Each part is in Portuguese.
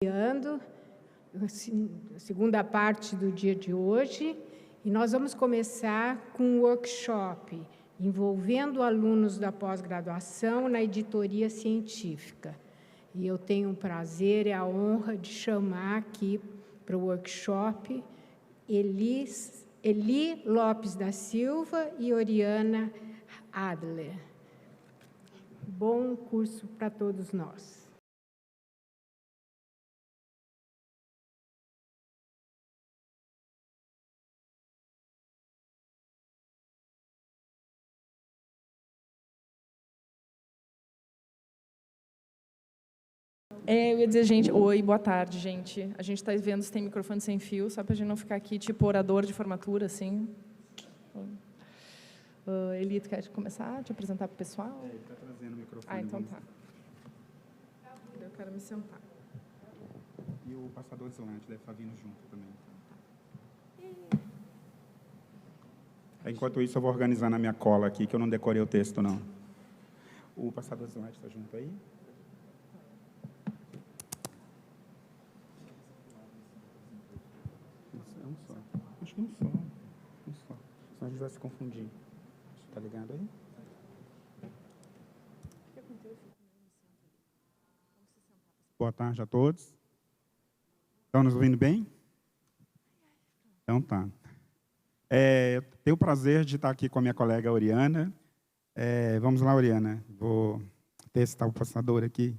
A segunda parte do dia de hoje, e nós vamos começar com um workshop envolvendo alunos da pós-graduação na editoria científica. E eu tenho o prazer e a honra de chamar aqui para o workshop Eli Lopes da Silva e Oriana Adler. Bom curso para todos nós. Eu ia dizer, gente, oi, boa tarde, gente. A gente está vendo se tem microfone sem fio, só para a gente não ficar aqui tipo orador de formatura, assim. Eli, tu quer começar a te apresentar para o pessoal? Ele está trazendo o microfone. Então tá. Eu quero me sentar. E o passador de slide deve estar vindo junto também. Enquanto isso, eu vou organizar na minha cola aqui, que eu não decorei o texto, não. O passador de slide está junto aí? É um só. Acho que um só. Um só. Senão a gente vai se confundir. Está ligado aí? Boa tarde a todos. Estão nos ouvindo bem? Então tá. Eu tenho o prazer de estar aqui com a minha colega Oriana. Vamos lá, Oriana. Vou testar o passador aqui.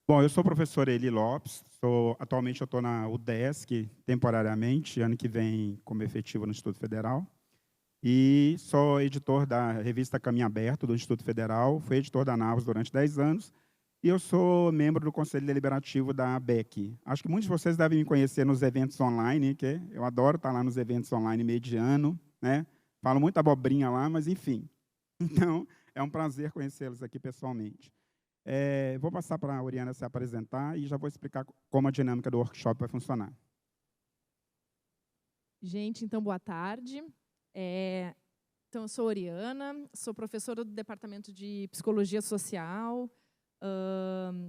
Bom, eu sou o professor Eli Lopes. Atualmente eu estou na UDESC, temporariamente, ano que vem como efetivo no Instituto Federal. E sou editor da revista Caminho Aberto, do Instituto Federal. Fui editor da Navos durante 10 anos. E eu sou membro do Conselho Deliberativo da ABEC. Acho que muitos de vocês devem me conhecer nos eventos online, que eu adoro estar lá nos eventos online meio de ano, né? Falo muita abobrinha lá, mas enfim. Então, é um prazer conhecê-los aqui pessoalmente. Vou passar para a Oriana se apresentar e já vou explicar como a dinâmica do workshop vai funcionar. Gente, então, boa tarde. Então, eu sou Oriana, sou professora do Departamento de Psicologia Social,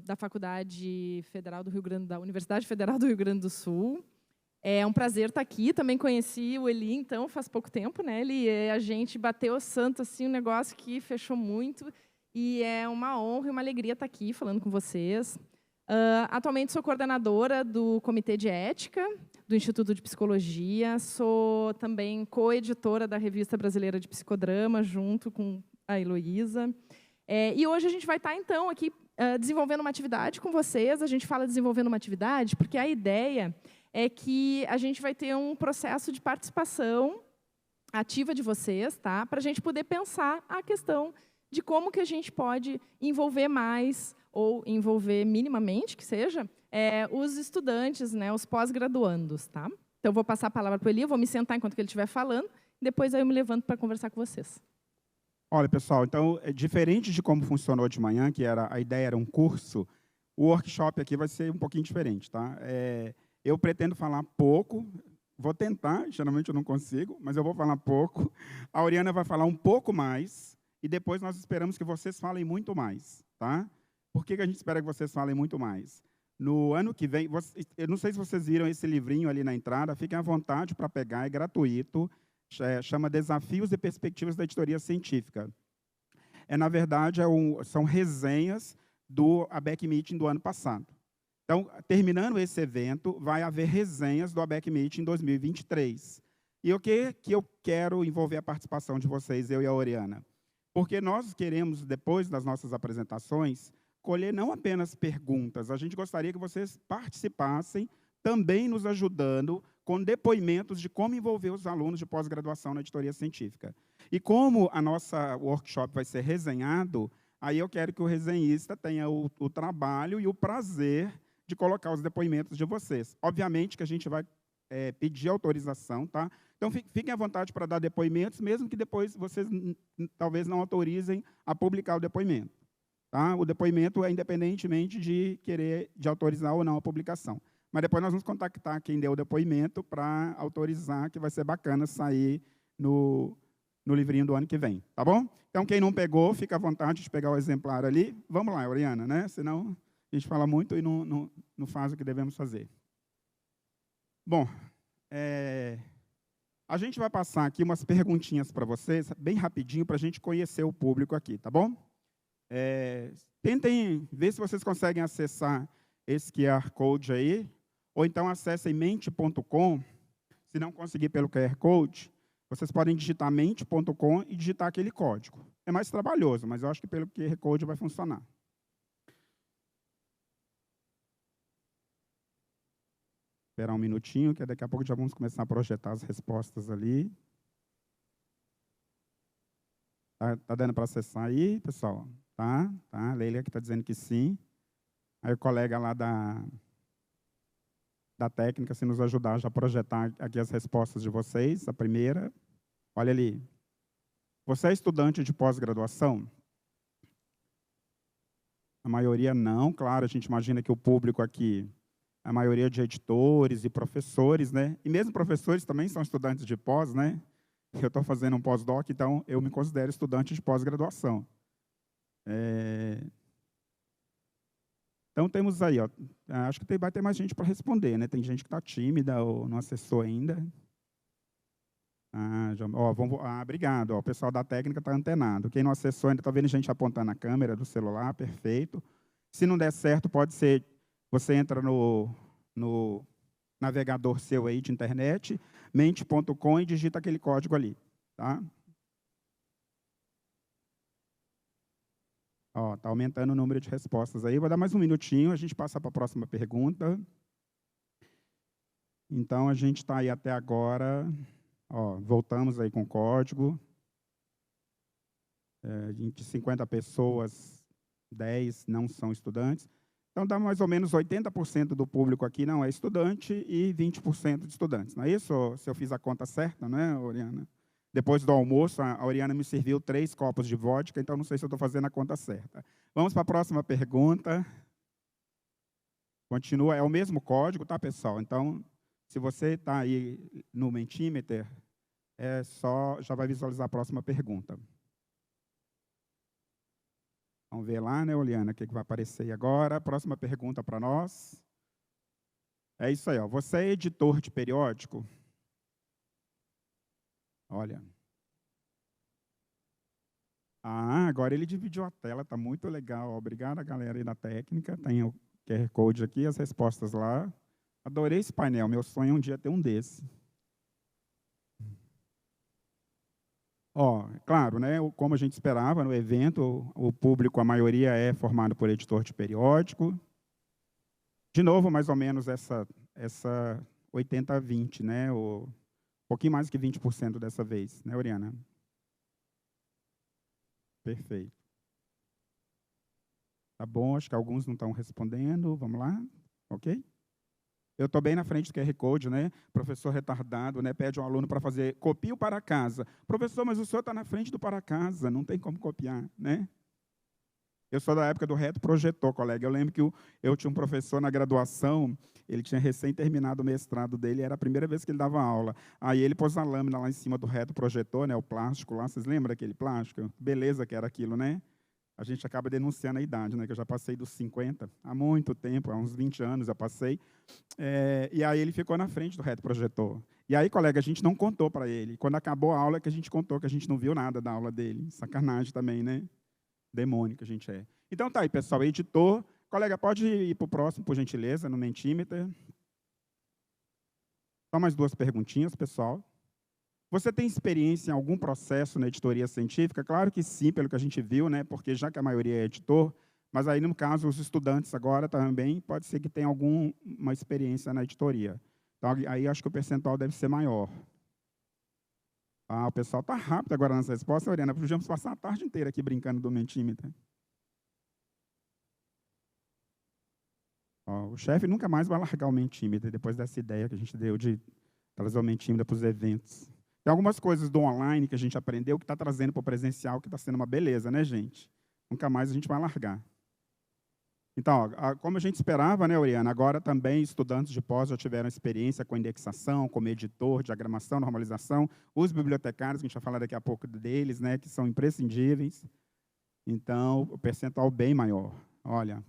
da Faculdade Federal do Rio Grande da Universidade Federal do Rio Grande do Sul. É um prazer estar aqui. Também conheci o Eli, então, faz pouco tempo, né? A gente bateu o santo, assim, um negócio que fechou muito. E é uma honra e uma alegria estar aqui falando com vocês. Atualmente sou coordenadora do Comitê de Ética do Instituto de Psicologia. Sou também co-editora da Revista Brasileira de Psicodrama, junto com a Heloísa. E hoje a gente vai estar, então, aqui desenvolvendo uma atividade com vocês. A gente fala desenvolvendo uma atividade porque a ideia é que a gente vai ter um processo de participação ativa de vocês, tá? Para a gente poder pensar a questão de como que a gente pode envolver mais, ou envolver minimamente, que seja, os estudantes, né, os pós-graduandos. Tá? Então, eu vou passar a palavra para o Eli, eu vou me sentar enquanto que ele estiver falando, depois aí eu me levanto para conversar com vocês. Olha, pessoal, então, diferente de como funcionou de manhã, que a ideia era um curso, o workshop aqui vai ser um pouquinho diferente. Tá? Eu pretendo falar pouco, vou tentar, geralmente eu não consigo, mas eu vou falar pouco. A Oriana vai falar um pouco mais, e depois nós esperamos que vocês falem muito mais. Tá? Por que a gente espera que vocês falem muito mais? No ano que vem, eu não sei se vocês viram esse livrinho ali na entrada, fiquem à vontade para pegar, é gratuito, chama Desafios e Perspectivas da Editoria Científica. Na verdade, são resenhas do ABEC Meeting do ano passado. Então, terminando esse evento, vai haver resenhas do ABEC Meeting 2023. E o que eu quero envolver a participação de vocês, eu e a Oriana? Porque nós queremos, depois das nossas apresentações, colher não apenas perguntas, a gente gostaria que vocês participassem, também nos ajudando com depoimentos de como envolver os alunos de pós-graduação na editoria científica. E como a nossa workshop vai ser resenhado, aí eu quero que o resenhista tenha o trabalho e o prazer de colocar os depoimentos de vocês. Obviamente que a gente vai pedir autorização, tá? Então, fiquem à vontade para dar depoimentos, mesmo que depois vocês talvez não autorizem a publicar o depoimento. Tá? O depoimento é independentemente de autorizar ou não a publicação. Mas depois nós vamos contactar quem deu o depoimento para autorizar, que vai ser bacana sair no livrinho do ano que vem. Tá bom? Então, quem não pegou, fica à vontade de pegar o exemplar ali. Vamos lá, Oriana, né? Senão A gente fala muito e não faz o que devemos fazer. Bom, a gente vai passar aqui umas perguntinhas para vocês, bem rapidinho, para a gente conhecer o público aqui, tá bom? Tentem ver se vocês conseguem acessar esse QR Code aí, ou então acessem mente.com. Se não conseguir pelo QR Code, vocês podem digitar mente.com e digitar aquele código. É mais trabalhoso, mas eu acho que pelo QR Code vai funcionar. Esperar um minutinho, que daqui a pouco já vamos começar a projetar as respostas ali. Tá dando para acessar aí, pessoal? Tá. A Leila que está dizendo que sim. Aí o colega lá da técnica, se nos ajudar já a projetar aqui as respostas de vocês. A primeira, olha ali. Você é estudante de pós-graduação? A maioria não, claro, a gente imagina que o público aqui, a maioria de editores e professores, né? E mesmo professores também são estudantes de pós, né? Eu estou fazendo um pós-doc, então eu me considero estudante de pós-graduação. Então, temos aí, ó, acho que vai ter mais gente para responder, né? Tem gente que está tímida ou não acessou ainda. Obrigado. Ó, o pessoal da técnica está antenado. Quem não acessou ainda, está vendo gente apontando a câmera do celular, perfeito. Se não der certo, pode ser, você entra no navegador seu aí de internet, mente.com, e digita aquele código ali, tá? Está aumentando o número de respostas aí. Vou dar mais um minutinho, a gente passa para a próxima pergunta. Então, a gente está aí até agora. Voltamos aí com o código. De 50 pessoas, 10 não são estudantes. Então, dá mais ou menos 80% do público aqui não é estudante e 20% de estudantes. Não é isso? Se eu fiz a conta certa, não é, Oriana? Depois do almoço, a Oriana me serviu 3 copos de vodka, então não sei se eu estou fazendo a conta certa. Vamos para a próxima pergunta. Continua, é o mesmo código, tá, pessoal? Então, se você está aí no Mentimeter, já vai visualizar a próxima pergunta. Vamos ver lá, né, Oriana, o que vai aparecer aí agora. Próxima pergunta para nós. É isso aí, ó. Você é editor de periódico? Olha. Agora ele dividiu a tela, está muito legal. Obrigado, galera aí da técnica. Tem o QR Code aqui, as respostas lá. Adorei esse painel, meu sonho é um dia ter um desse. Claro, né, como a gente esperava no evento, o público, a maioria é formado por editor de periódico. De novo, mais ou menos essa 80-20, né, um pouquinho mais que 20% dessa vez, né, Oriana? Perfeito. Tá bom, acho que alguns não estão respondendo. Vamos lá? Ok? Eu estou bem na frente do QR Code, né? Professor retardado, né? Pede um aluno para fazer, copia o para casa. Professor, mas o senhor está na frente do para casa, não tem como copiar, né? Eu sou da época do retroprojetor, colega. Eu lembro que eu tinha um professor na graduação, ele tinha recém terminado o mestrado dele, era a primeira vez que ele dava aula. Aí ele pôs a lâmina lá em cima do retroprojetor, né, o plástico lá, vocês lembram daquele plástico? Beleza que era aquilo, né? A gente acaba denunciando a idade, né, que eu já passei dos 50, há muito tempo, há uns 20 anos eu passei. E aí ele ficou na frente do retroprojetor. E aí, colega, a gente não contou para ele. Quando acabou a aula, que a gente contou que a gente não viu nada da aula dele. Sacanagem também, né? Demônio que a gente é. Então, tá aí, pessoal, editor. Colega, pode ir para o próximo, por gentileza, no Mentimeter. Só mais 2 perguntinhas, pessoal. Você tem experiência em algum processo na editoria científica? Claro que sim, pelo que a gente viu, né? Porque já que a maioria é editor, mas aí, no caso, os estudantes agora também, pode ser que tenham alguma experiência na editoria. Então, aí acho que o percentual deve ser maior. O pessoal está rápido agora nessa resposta, Oriana. Podíamos passar a tarde inteira aqui brincando do Mentimeter. O chefe nunca mais vai largar o Mentimeter, depois dessa ideia que a gente deu de trazer o Mentimeter para os eventos. Tem algumas coisas do online que a gente aprendeu que está trazendo para o presencial, que está sendo uma beleza, né, gente? Nunca mais a gente vai largar. Então, como a gente esperava, né, Oriana, agora também estudantes de pós já tiveram experiência com indexação, como editor, diagramação, normalização, os bibliotecários, que a gente vai falar daqui a pouco deles, né, que são imprescindíveis. Então, o percentual bem maior. Olha,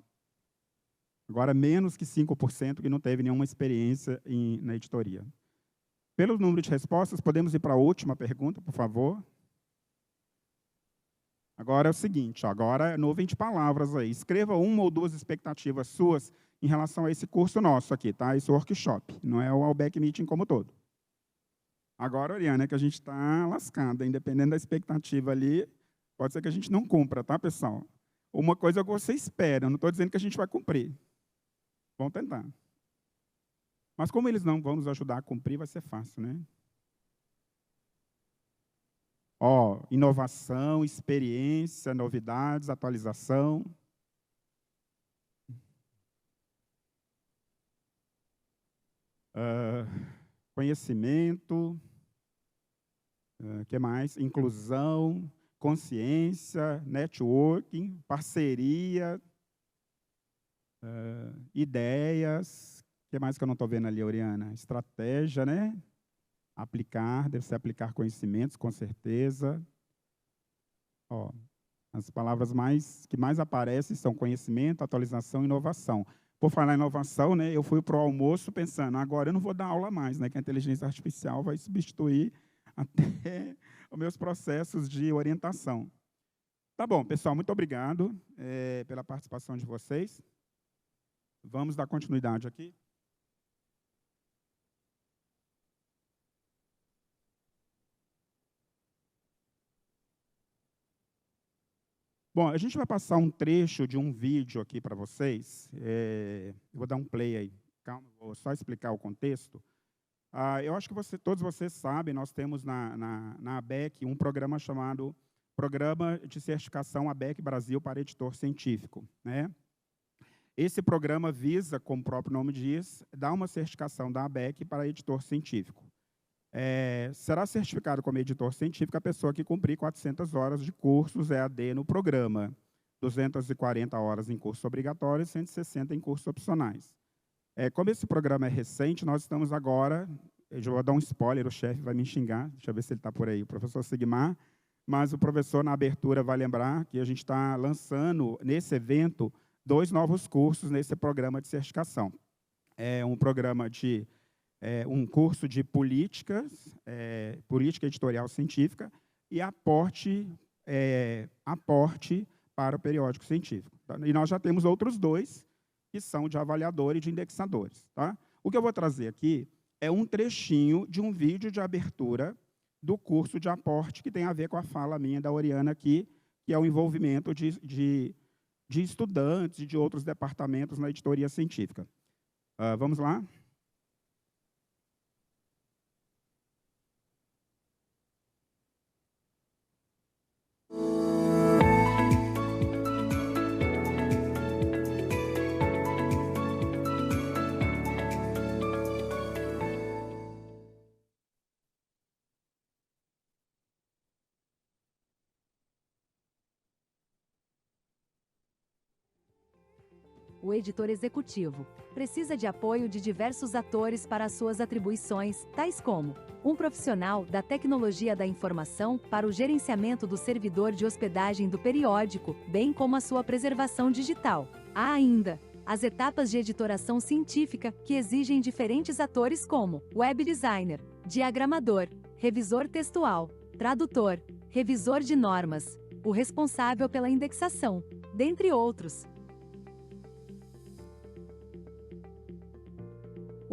Agora, menos que 5% que não teve nenhuma experiência na editoria. Pelo número de respostas, podemos ir para a última pergunta, por favor. Agora é o seguinte, agora é nuvem de palavras aí. Escreva uma ou duas expectativas suas em relação a esse curso nosso aqui, tá? Esse workshop, não é o Albeck Meeting como todo. Agora, Oriana, é que a gente está lascado, independente da expectativa ali, pode ser que a gente não cumpra, tá, pessoal? Uma coisa é o que você espera, eu não estou dizendo que a gente vai cumprir. Vamos tentar. Mas como eles não vão nos ajudar a cumprir, vai ser fácil, né? Ó, inovação, experiência, novidades, atualização. Conhecimento. Que mais? Inclusão, consciência, networking, parceria, ideias. O que mais que eu não estou vendo ali, Oriana? Estratégia, né? Aplicar, deve ser aplicar conhecimentos, com certeza. Ó, as palavras que mais aparecem são conhecimento, atualização e inovação. Por falar em inovação, né, eu fui para o almoço pensando, agora eu não vou dar aula mais, né, que a inteligência artificial vai substituir até os meus processos de orientação. Tá bom, pessoal, muito obrigado pela participação de vocês. Vamos dar continuidade aqui. Bom, a gente vai passar um trecho de um vídeo aqui para vocês. Eu vou dar um play aí. Calma, vou só explicar o contexto. Eu acho que todos vocês sabem, nós temos na ABEC um programa chamado Programa de Certificação ABEC Brasil para Editor Científico, né? Esse programa visa, como o próprio nome diz, dar uma certificação da ABEC para editor científico. Será certificado como editor científico a pessoa que cumprir 400 horas de cursos EAD no programa, 240 horas em cursos obrigatórios e 160 em cursos opcionais. Como esse programa é recente, nós estamos agora, eu já vou dar um spoiler, o chefe vai me xingar, deixa eu ver se ele está por aí, o professor Sigmar, mas o professor, na abertura, vai lembrar que a gente está lançando, nesse evento, 2 novos cursos nesse programa de certificação. Um programa de um curso de política editorial científica e aporte para o periódico científico. Tá? E nós já temos outros 2 que são de avaliador e de indexadores. Tá? O que eu vou trazer aqui é um trechinho de um vídeo de abertura do curso de aporte que tem a ver com a fala minha da Oriana aqui, que é o envolvimento de estudantes e de outros departamentos na editoria científica. Vamos lá? O editor executivo precisa de apoio de diversos atores para suas atribuições, tais como um profissional da tecnologia da informação para o gerenciamento do servidor de hospedagem do periódico, bem como a sua preservação digital. Há ainda as etapas de editoração científica, que exigem diferentes atores como web designer, diagramador, revisor textual, tradutor, revisor de normas, o responsável pela indexação, dentre outros.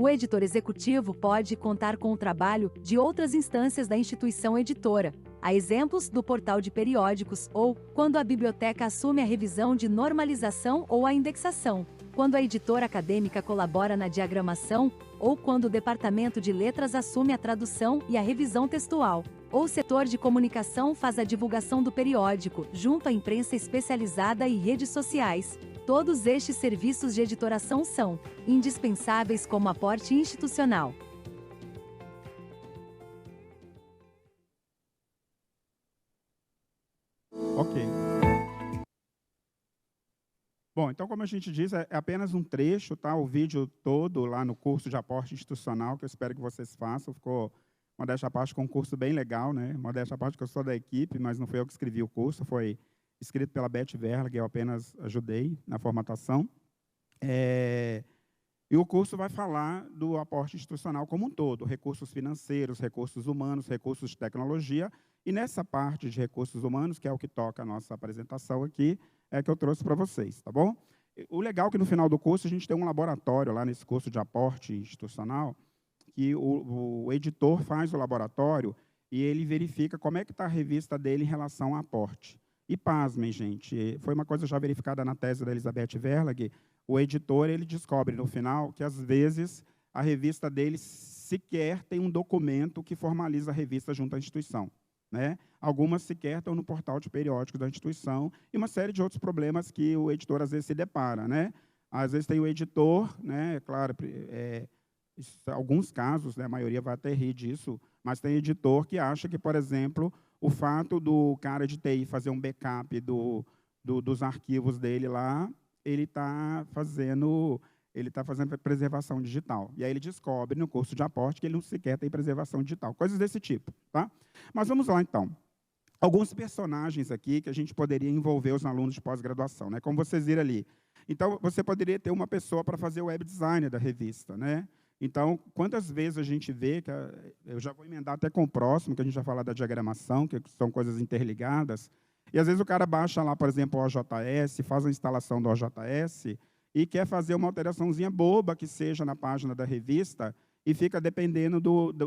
O editor executivo pode contar com o trabalho de outras instâncias da instituição editora. Há exemplos do portal de periódicos ou quando a biblioteca assume a revisão de normalização ou a indexação, quando a editora acadêmica colabora na diagramação ou quando o departamento de letras assume a tradução e a revisão textual, ou o setor de comunicação faz a divulgação do periódico, junto à imprensa especializada e redes sociais. Todos estes serviços de editoração são indispensáveis como aporte institucional. Ok. Bom, então, como a gente diz, é apenas um trecho, tá? O vídeo todo lá no curso de aporte institucional, que eu espero que vocês façam. Ficou, modéstia à parte, com um curso bem legal, né? Modéstia à parte, que eu sou da equipe, mas não fui eu que escrevi o curso, foi escrito pela Beth Verla, que eu apenas ajudei na formatação. E o curso vai falar do aporte institucional como um todo, recursos financeiros, recursos humanos, recursos de tecnologia. E nessa parte de recursos humanos, que é o que toca a nossa apresentação aqui, é que eu trouxe para vocês, tá bom? O legal é que no final do curso a gente tem um laboratório lá nesse curso de aporte institucional, que o editor faz o laboratório e ele verifica como é que está a revista dele em relação ao aporte. E pasmem, gente, foi uma coisa já verificada na tese da Elizabeth Verlag, o editor ele descobre no final que, às vezes, a revista dele sequer tem um documento que formaliza a revista junto à instituição, né? Algumas sequer estão no portal de periódicos da instituição e uma série de outros problemas que o editor, às vezes, se depara, né? Às vezes tem o editor, né? Claro, alguns casos, né, a maioria vai até rir disso, mas tem editor que acha que, por exemplo, o fato do cara de TI fazer um backup dos arquivos dele lá, ele está fazendo preservação digital. E aí ele descobre no curso de aporte que ele não sequer tem preservação digital. Coisas desse tipo, tá? Mas vamos lá, então. Alguns personagens aqui que a gente poderia envolver os alunos de pós-graduação, né? Como vocês viram ali. Então, você poderia ter uma pessoa para fazer o web design da revista, né? Então, quantas vezes a gente vê, eu já vou emendar até com o próximo, que a gente vai falar da diagramação, que são coisas interligadas, e às vezes o cara baixa lá, por exemplo, o OJS, faz a instalação do OJS e quer fazer uma alteraçãozinha boba que seja na página da revista e fica dependendo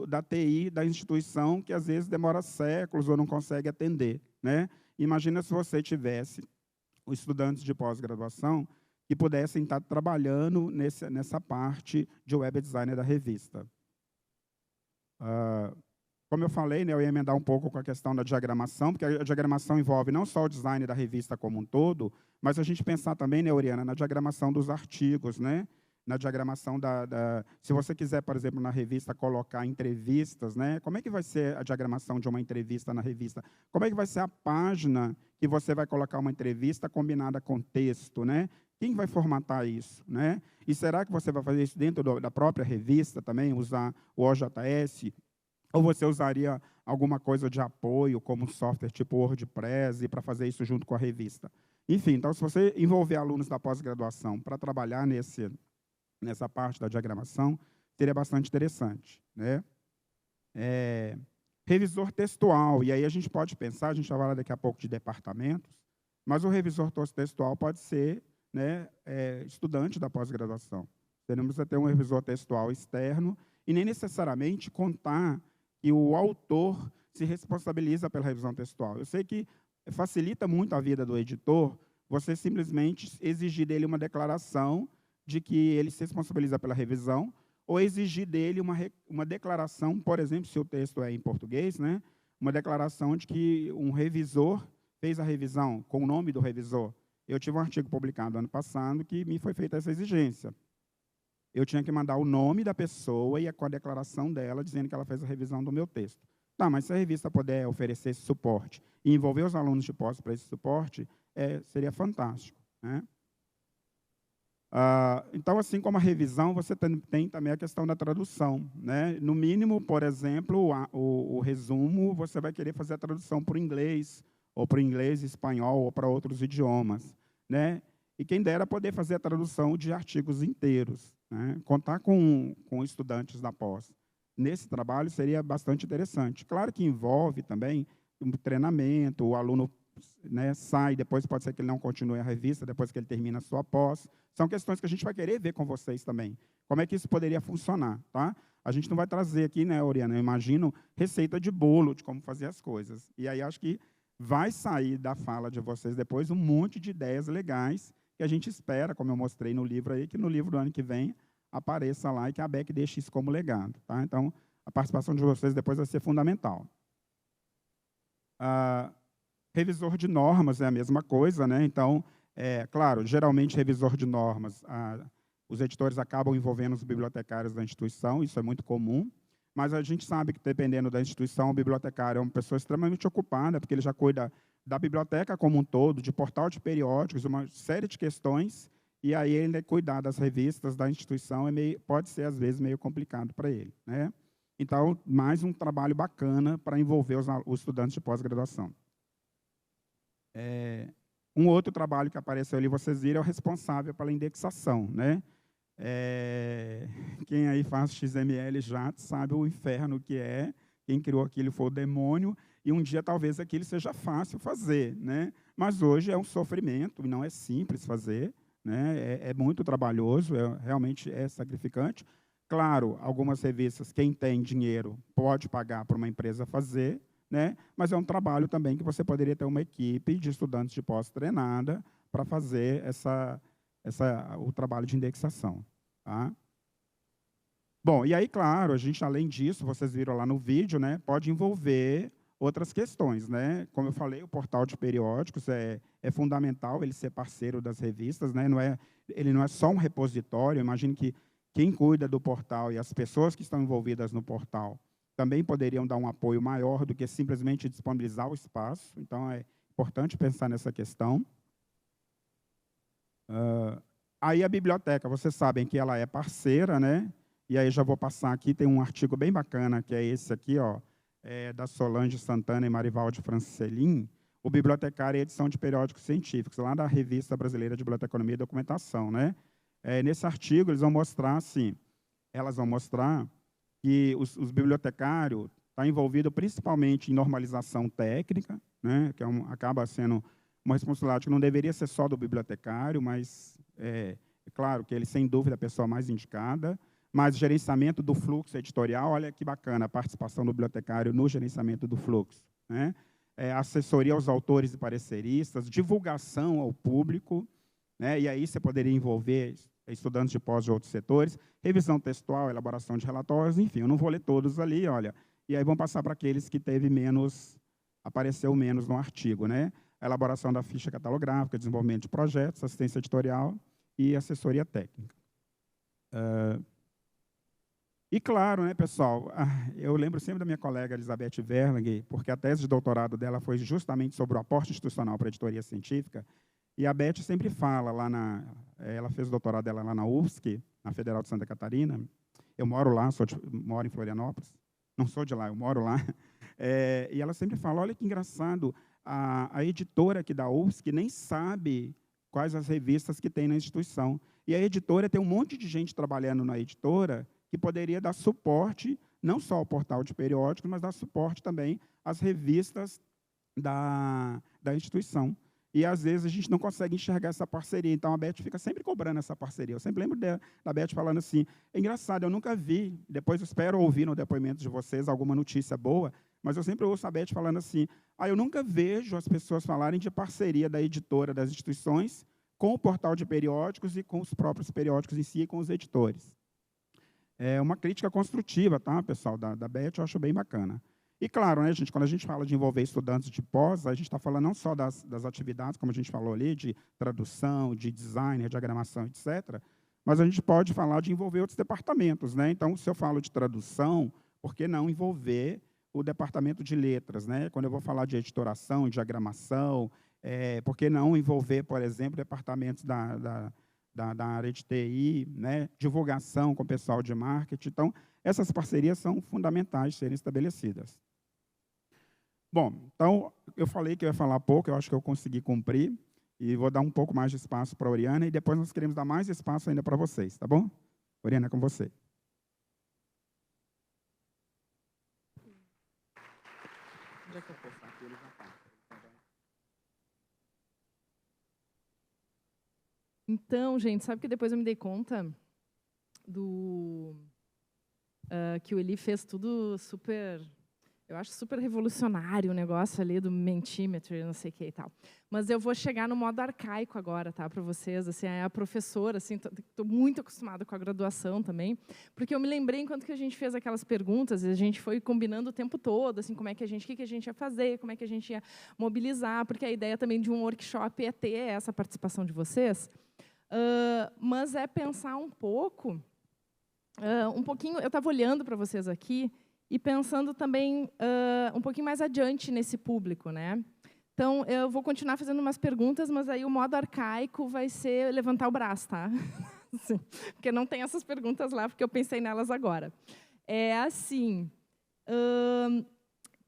da TI da instituição, que às vezes demora séculos ou não consegue atender, né? Imagina se você tivesse os estudantes de pós-graduação que pudessem estar trabalhando nessa parte de web design da revista. Como eu falei, né, eu ia emendar um pouco com a questão da diagramação, porque a diagramação envolve não só o design da revista como um todo, mas a gente pensar também, né, Oriana, na diagramação dos artigos, né? Na diagramação se você quiser, por exemplo, na revista colocar entrevistas, né? Como é que vai ser a diagramação de uma entrevista na revista? Como é que vai ser a página que você vai colocar uma entrevista combinada com texto, né? Quem vai formatar isso, né? E será que você vai fazer isso dentro da própria revista também, usar o OJS? Ou você usaria alguma coisa de apoio, como um software tipo WordPress, para fazer isso junto com a revista? Enfim, então, se você envolver alunos da pós-graduação para trabalhar nessa parte da diagramação, seria bastante interessante, né? Revisor textual, e aí a gente pode pensar, a gente vai falar daqui a pouco de departamentos, mas o revisor textual pode ser, né, estudante da pós-graduação. Você não precisa ter um revisor textual externo e nem necessariamente contar que o autor se responsabiliza pela revisão textual. Eu sei que facilita muito a vida do editor você simplesmente exigir dele uma declaração de que ele se responsabiliza pela revisão, ou exigir dele uma declaração, por exemplo, se o texto é em português, né, uma declaração de que um revisor fez a revisão com o nome do revisor. Eu tive um artigo publicado ano passado que me foi feita essa exigência. Eu tinha que mandar o nome da pessoa e com a declaração dela, dizendo que ela fez a revisão do meu texto. Tá, mas se a revista puder oferecer esse suporte e envolver os alunos de pós para esse suporte, seria fantástico, né? Então, assim como a revisão, você tem também a questão da tradução, né? No mínimo, por exemplo, o resumo, você vai querer fazer a tradução para o inglês, ou para o inglês, espanhol, ou para outros idiomas, né? E quem dera poder fazer a tradução de artigos inteiros, né? Contar com estudantes da pós nesse trabalho seria bastante interessante. Claro que envolve também um treinamento, o aluno, né, sai, depois pode ser que ele não continue a revista, depois que ele termina a sua pós. São questões que a gente vai querer ver com vocês também. Como é que isso poderia funcionar, tá? A gente não vai trazer aqui, né, Oriana, eu imagino, receita de bolo de como fazer as coisas. E aí acho que vai sair da fala de vocês depois um monte de ideias legais que a gente espera, como eu mostrei no livro aí, que no livro do ano que vem apareça lá e que a ABEC deixe isso como legado, tá? Então, a participação de vocês depois vai ser fundamental. Revisor de normas é a mesma coisa, né? Então, claro, geralmente revisor de normas, os editores acabam envolvendo os bibliotecários da instituição, isso é muito comum, mas a gente sabe que, dependendo da instituição, o bibliotecário é uma pessoa extremamente ocupada, porque ele já cuida da biblioteca como um todo, de portal de periódicos, uma série de questões, e aí ele cuidar das revistas da instituição pode ser, às vezes, meio complicado para ele, né? Então, mais um trabalho bacana para envolver os estudantes de pós-graduação. Um outro trabalho que apareceu ali, vocês viram, é o responsável pela indexação, né? Quem aí faz XML já sabe o inferno que é. Quem criou aquilo foi o demônio, e um dia talvez aquilo seja fácil fazer, né? Mas hoje é um sofrimento, e não é simples fazer, né? É muito trabalhoso, realmente é sacrificante. Claro, algumas revistas, quem tem dinheiro pode pagar para uma empresa fazer, né? Mas é um trabalho também que você poderia ter uma equipe de estudantes de pós treinada para fazer o trabalho de indexação. Tá? Bom, e aí, claro, a gente, além disso, vocês viram lá no vídeo, né, pode envolver outras questões, né? Como eu falei, o portal de periódicos é fundamental ele ser parceiro das revistas, né? Ele não é só um repositório. Imagino que quem cuida do portal e as pessoas que estão envolvidas no portal também poderiam dar um apoio maior do que simplesmente disponibilizar o espaço. Então, é importante pensar nessa questão. Aí a biblioteca, vocês sabem que ela é parceira, né? E aí já vou passar aqui, tem um artigo bem bacana, que é esse aqui, ó, da Solange Santana e Marivaldi Francelin, o bibliotecário e edição de periódicos científicos, lá da Revista Brasileira de Biblioteconomia e Documentação, né? Nesse artigo, eles vão mostrar, assim, elas vão mostrar que os bibliotecários estão envolvidos principalmente em normalização técnica, né? Que acaba sendo uma responsabilidade que não deveria ser só do bibliotecário, mas é claro que ele, sem dúvida, é a pessoa mais indicada. Mas gerenciamento do fluxo editorial, olha que bacana a participação do bibliotecário no gerenciamento do fluxo, né? Assessoria aos autores e pareceristas, divulgação ao público, né? E aí você poderia envolver estudantes de pós de outros setores, revisão textual, elaboração de relatórios, enfim, eu não vou ler todos ali, olha. E aí vamos passar para aqueles que apareceu menos no artigo, né? A elaboração da ficha catalográfica, desenvolvimento de projetos, assistência editorial e assessoria técnica. E claro, né, pessoal, eu lembro sempre da minha colega Elizabeth Verlag, porque a tese de doutorado dela foi justamente sobre o aporte institucional para a editoria científica, e a Beth sempre fala, ela fez o doutorado dela lá na UFSC, na Federal de Santa Catarina, eu moro lá, moro em Florianópolis, não sou de lá, eu moro lá, e ela sempre fala, olha que engraçado, a editora aqui da UFSC nem sabe quais as revistas que tem na instituição, e a editora tem um monte de gente trabalhando na editora que poderia dar suporte, não só ao portal de periódicos, mas dar suporte também às revistas da instituição. E, às vezes, a gente não consegue enxergar essa parceria. Então, a Beth fica sempre cobrando essa parceria. Eu sempre lembro da Beth falando assim, é engraçado, eu nunca vi, depois eu espero ouvir no depoimento de vocês alguma notícia boa, mas eu sempre ouço a Beth falando assim, eu nunca vejo as pessoas falarem de parceria da editora, das instituições, com o portal de periódicos e com os próprios periódicos em si e com os editores. É uma crítica construtiva, tá, pessoal, da Beth, eu acho bem bacana. E, claro, né, gente, quando a gente fala de envolver estudantes de pós, a gente está falando não só das atividades, como a gente falou ali, de tradução, de design, diagramação, etc., mas a gente pode falar de envolver outros departamentos, né? Então, se eu falo de tradução, por que não envolver o departamento de letras, né? Quando eu vou falar de editoração, diagramação, por que não envolver, por exemplo, departamentos da área de TI, né, divulgação com o pessoal de marketing. Então, essas parcerias são fundamentais de serem estabelecidas. Bom, então, eu falei que eu ia falar pouco, eu acho que eu consegui cumprir, e vou dar um pouco mais de espaço para a Oriana, e depois nós queremos dar mais espaço ainda para vocês, tá bom? Oriana, é com você. Onde é que eu posso aqui? Ele já está. Então, gente, sabe que depois eu me dei conta que o Eli fez tudo super, eu acho super revolucionário o negócio ali do Mentimeter, não sei o que e tal. Mas eu vou chegar no modo arcaico agora, tá, para vocês. Assim, a professora, assim, estou muito acostumada com a graduação também, porque eu me lembrei enquanto que a gente fez aquelas perguntas, e a gente foi combinando o tempo todo, assim, o que a gente ia fazer, como é que a gente ia mobilizar, porque a ideia também de um workshop é ter essa participação de vocês. Mas é pensar um pouquinho, eu estava olhando para vocês aqui e pensando também um pouquinho mais adiante nesse público, né? Então, eu vou continuar fazendo umas perguntas, mas aí o modo arcaico vai ser levantar o braço, tá? Sim, porque não tem essas perguntas lá, porque eu pensei nelas agora. É assim,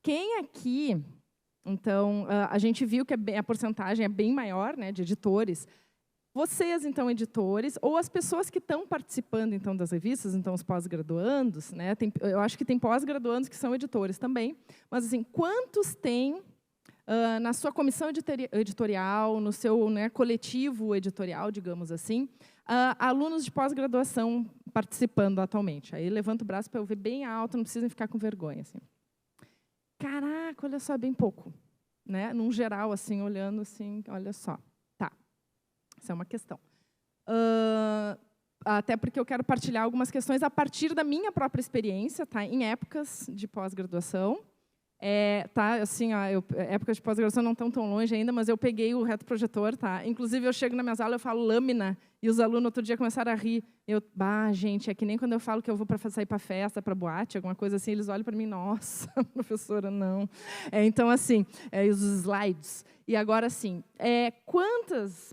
quem aqui Então, a gente viu que a porcentagem é bem maior, né, de editores. Vocês, então, editores, ou as pessoas que estão participando, então, das revistas, então, os pós-graduandos, né, eu acho que tem pós-graduandos que são editores também, mas, assim, quantos tem na sua comissão editorial, no seu, né, coletivo editorial, digamos assim, alunos de pós-graduação participando atualmente? Aí levanta o braço para eu ver bem alto, não precisam ficar com vergonha. Assim. Caraca, olha só, bem pouco. Né? Num geral, assim, olhando assim, olha só. Tá, essa é uma questão. Até porque eu quero partilhar algumas questões a partir da minha própria experiência, tá? Em épocas de pós-graduação. Tá, assim, épocas de pós-graduação não estão tão longe ainda, mas eu peguei o retroprojetor, tá? Inclusive, eu chego nas minhas aulas, eu falo lâmina, e os alunos outro dia começaram a rir. Gente, é que nem quando eu falo que eu vou sair para festa, para boate, alguma coisa assim, eles olham para mim, nossa, professora, não. Então, assim, os slides. E agora, assim,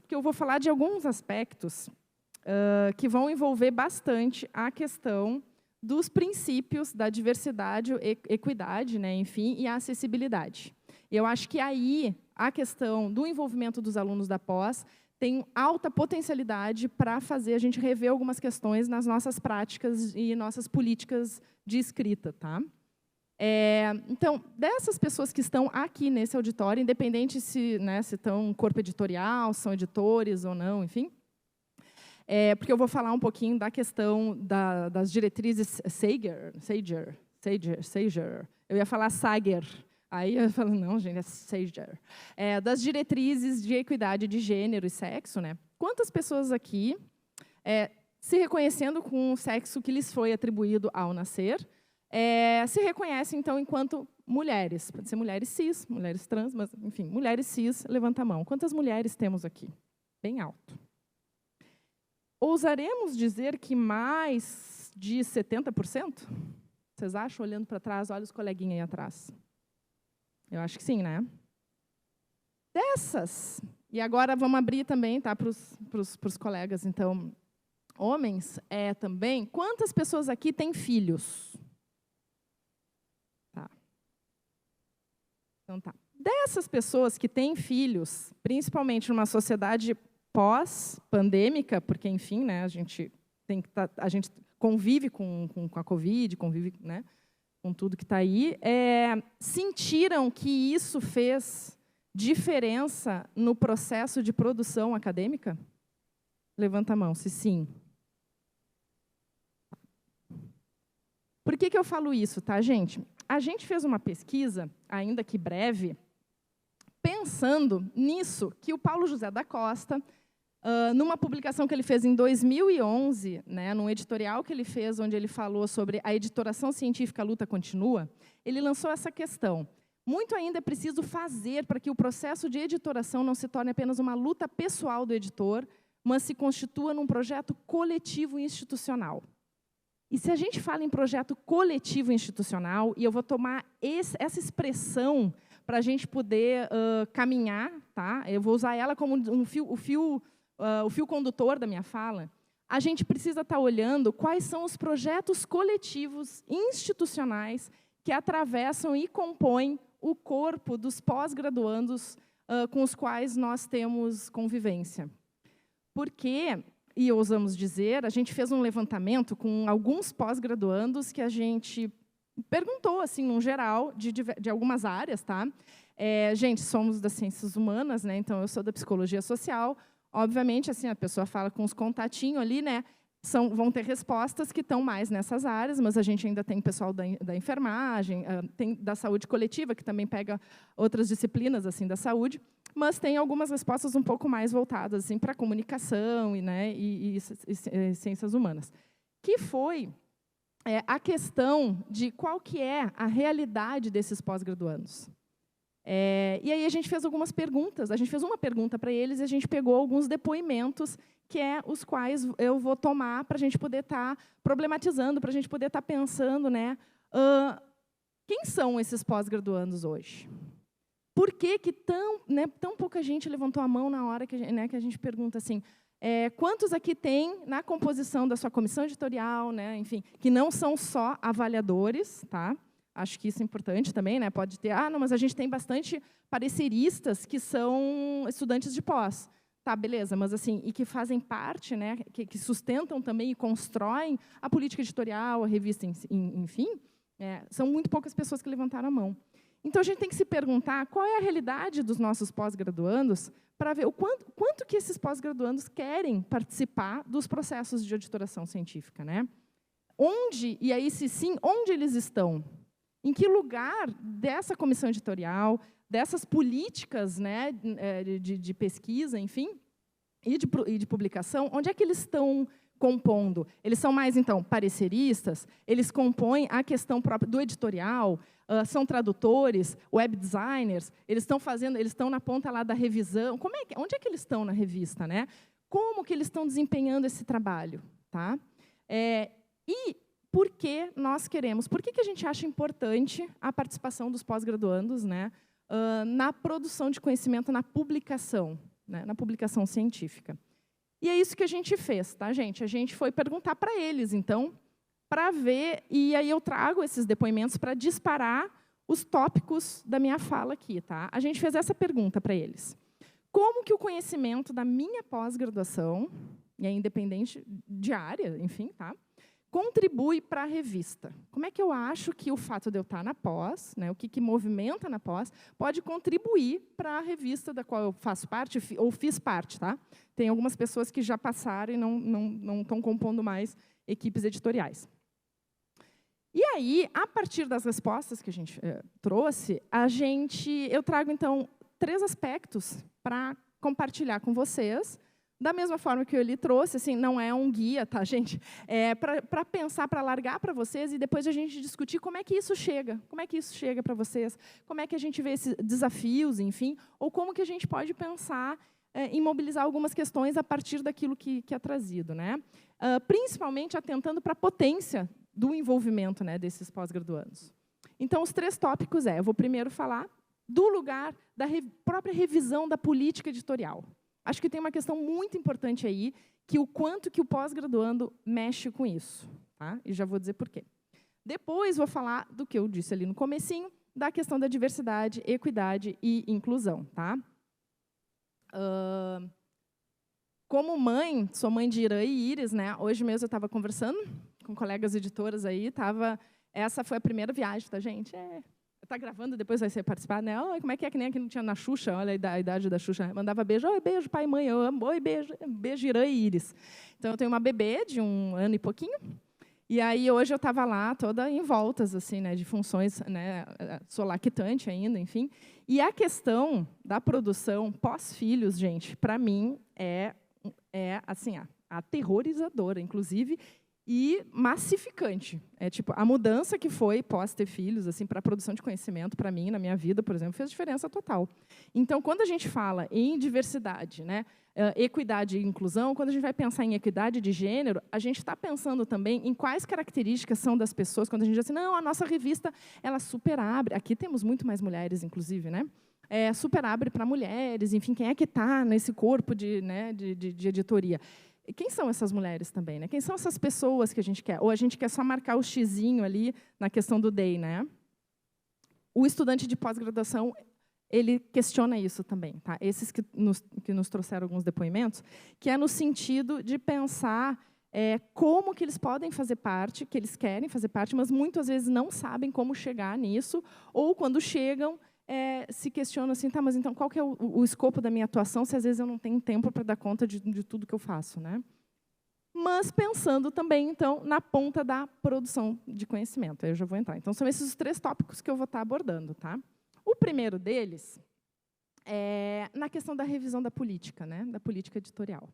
porque eu vou falar de alguns aspectos que vão envolver bastante a questão dos princípios da diversidade, equidade, né, enfim, e a acessibilidade. Eu acho que aí a questão do envolvimento dos alunos da pós tem alta potencialidade para fazer a gente rever algumas questões nas nossas práticas e nossas políticas de escrita. Tá? Então, dessas pessoas que estão aqui nesse auditório, independente se estão no corpo editorial, são editores ou não, enfim, porque eu vou falar um pouquinho da questão das diretrizes Sager. Eu ia falar Sager. Aí eu falo, não, gente, é Sager. Das diretrizes de equidade de gênero e sexo. Né? Quantas pessoas aqui, se reconhecendo com o sexo que lhes foi atribuído ao nascer, se reconhecem, então, enquanto mulheres? Pode ser mulheres cis, mulheres trans, mas, enfim, mulheres cis, levanta a mão. Quantas mulheres temos aqui? Bem alto. Ousaremos dizer que mais de 70%? Vocês acham, olhando para trás? Olha os coleguinhas aí atrás. Eu acho que sim, né? Dessas, e agora vamos abrir também, tá, para os colegas, então, homens, também. Quantas pessoas aqui têm filhos? Tá. Então, tá. Dessas pessoas que têm filhos, principalmente numa sociedade pós-pandêmica, porque, enfim, né, a gente convive com a Covid, convive, né, com tudo que está aí, sentiram que isso fez diferença no processo de produção acadêmica? Levanta a mão, se sim. Por que eu falo isso, tá, gente? A gente fez uma pesquisa, ainda que breve, pensando nisso que o Paulo José da Costa, numa publicação que ele fez em 2011, né, num editorial que ele fez, onde ele falou sobre a editoração científica, a luta continua, ele lançou essa questão. Muito ainda é preciso fazer para que o processo de editoração não se torne apenas uma luta pessoal do editor, mas se constitua num projeto coletivo e institucional. E se a gente fala em projeto coletivo e institucional, e eu vou tomar essa expressão para a gente poder caminhar, tá? Eu vou usar ela como o fio condutor da minha fala, a gente precisa estar olhando quais são os projetos coletivos institucionais que atravessam e compõem o corpo dos pós-graduandos com os quais nós temos convivência. Porque, e ousamos dizer, a gente fez um levantamento com alguns pós-graduandos que a gente perguntou, assim, no geral, de algumas áreas. Tá? Gente, somos das ciências humanas, né? Então eu sou da psicologia social. Obviamente, assim, a pessoa fala com os contatinhos ali, né? Vão ter respostas que estão mais nessas áreas, mas a gente ainda tem pessoal da enfermagem, tem da saúde coletiva, que também pega outras disciplinas assim da saúde, mas tem algumas respostas um pouco mais voltadas assim, para a comunicação e ciências humanas, que foi a questão de qual que é a realidade desses pós-graduandos. E aí a gente fez algumas perguntas, a gente fez uma pergunta para eles e a gente pegou alguns depoimentos que os quais eu vou tomar para a gente poder estar problematizando, para a gente poder estar pensando, né, quem são esses pós-graduandos hoje? Por que tão pouca gente levantou a mão na hora que a gente pergunta assim, quantos aqui tem na composição da sua comissão editorial, né, enfim, que não são só avaliadores, tá? acho que isso é importante também, né? Pode ter, não, mas a gente tem bastante pareceristas que são estudantes de pós. Tá, beleza, mas assim, e que fazem parte, né, que sustentam também e constroem a política editorial, a revista, enfim, são muito poucas pessoas que levantaram a mão. Então, a gente tem que se perguntar qual é a realidade dos nossos pós-graduandos para ver o quanto que esses pós-graduandos querem participar dos processos de editoração científica, né? Onde, e aí, se sim, onde eles estão? Em que lugar dessa comissão editorial, dessas políticas, né, de pesquisa, enfim, e de publicação, onde é que eles estão compondo? Eles são mais, então, pareceristas? Eles compõem a questão própria do editorial? São tradutores, web designers? Eles estão na ponta lá da revisão? Onde é que eles estão na revista, né? Como que eles estão desempenhando esse trabalho, tá? E por que nós queremos? Por que a gente acha importante a participação dos pós-graduandos, né, na produção de conhecimento, na publicação, né, na publicação científica? E é isso que a gente fez, tá, gente? A gente foi perguntar para eles, então, para ver, e aí eu trago esses depoimentos para disparar os tópicos da minha fala aqui, tá? A gente fez essa pergunta para eles. Como que o conhecimento da minha pós-graduação, e é independente de área, enfim, tá, contribui para a revista? Como é que eu acho que o fato de eu estar na pós, né, o que movimenta na pós, pode contribuir para a revista da qual eu faço parte, ou fiz parte, tá? Tem algumas pessoas que já passaram e não estão compondo mais equipes editoriais. E aí, a partir das respostas que a gente trouxe, eu trago, então, 3 aspectos para compartilhar com vocês. Da mesma forma que eu lhe trouxe, assim, não é um guia, tá, gente? É para pensar, para largar para vocês e depois a gente discutir como é que isso chega para vocês, como é que a gente vê esses desafios, enfim, ou como que a gente pode pensar em mobilizar algumas questões a partir daquilo que é trazido, né? Principalmente atentando para a potência do envolvimento, né, desses pós-graduandos. Então, os 3 tópicos eu vou primeiro falar do lugar da própria revisão da política editorial. Acho que tem uma questão muito importante aí, que o quanto que o pós-graduando mexe com isso, tá? E já vou dizer por quê. Depois vou falar do que eu disse ali no comecinho, da questão da diversidade, equidade e inclusão, tá? Como mãe, sou mãe de Irã e Iris, né? Hoje mesmo eu estava conversando com colegas editoras aí, essa foi a primeira viagem, tá, gente? Está gravando, depois vai ser participar, né? Como é que nem aqui não tinha na Xuxa, olha a idade da Xuxa, mandava beijo, oi, beijo, pai e mãe, eu amo, oi, beijo, Irã e Iris. Então, eu tenho uma bebê de 1 ano e pouquinho, e aí hoje eu estava lá toda em voltas, assim, né, de funções, né, sou lactante ainda, enfim. E a questão da produção pós-filhos, gente, para mim, é assim, aterrorizadora, inclusive, e massificante. Tipo, a mudança que foi pós ter filhos, assim, para a produção de conhecimento, para mim, na minha vida, por exemplo, fez diferença total. Então, quando a gente fala em diversidade, né, equidade e inclusão, quando a gente vai pensar em equidade de gênero, a gente está pensando também em quais características são das pessoas, quando a gente diz assim, não, a nossa revista, ela super abre, aqui temos muito mais mulheres, inclusive, né? Super abre para mulheres, enfim, quem é que está nesse corpo de editoria? Quem são essas mulheres também, né? Quem são essas pessoas que a gente quer? Ou a gente quer só marcar o xizinho ali na questão do DEI, né? O estudante de pós-graduação, ele questiona isso também, tá? Esses que nos trouxeram alguns depoimentos, que é no sentido de pensar como que eles podem fazer parte, que eles querem fazer parte, mas muitas vezes não sabem como chegar nisso, ou quando chegam, se questionam assim, tá, mas então qual que é o escopo da minha atuação, se às vezes eu não tenho tempo para dar conta de tudo que eu faço, né? Mas pensando também, então, na ponta da produção de conhecimento. Aí eu já vou entrar. Então, são esses os 3 tópicos que eu vou estar abordando, tá? O primeiro deles é na questão da revisão da política, né? Da política editorial.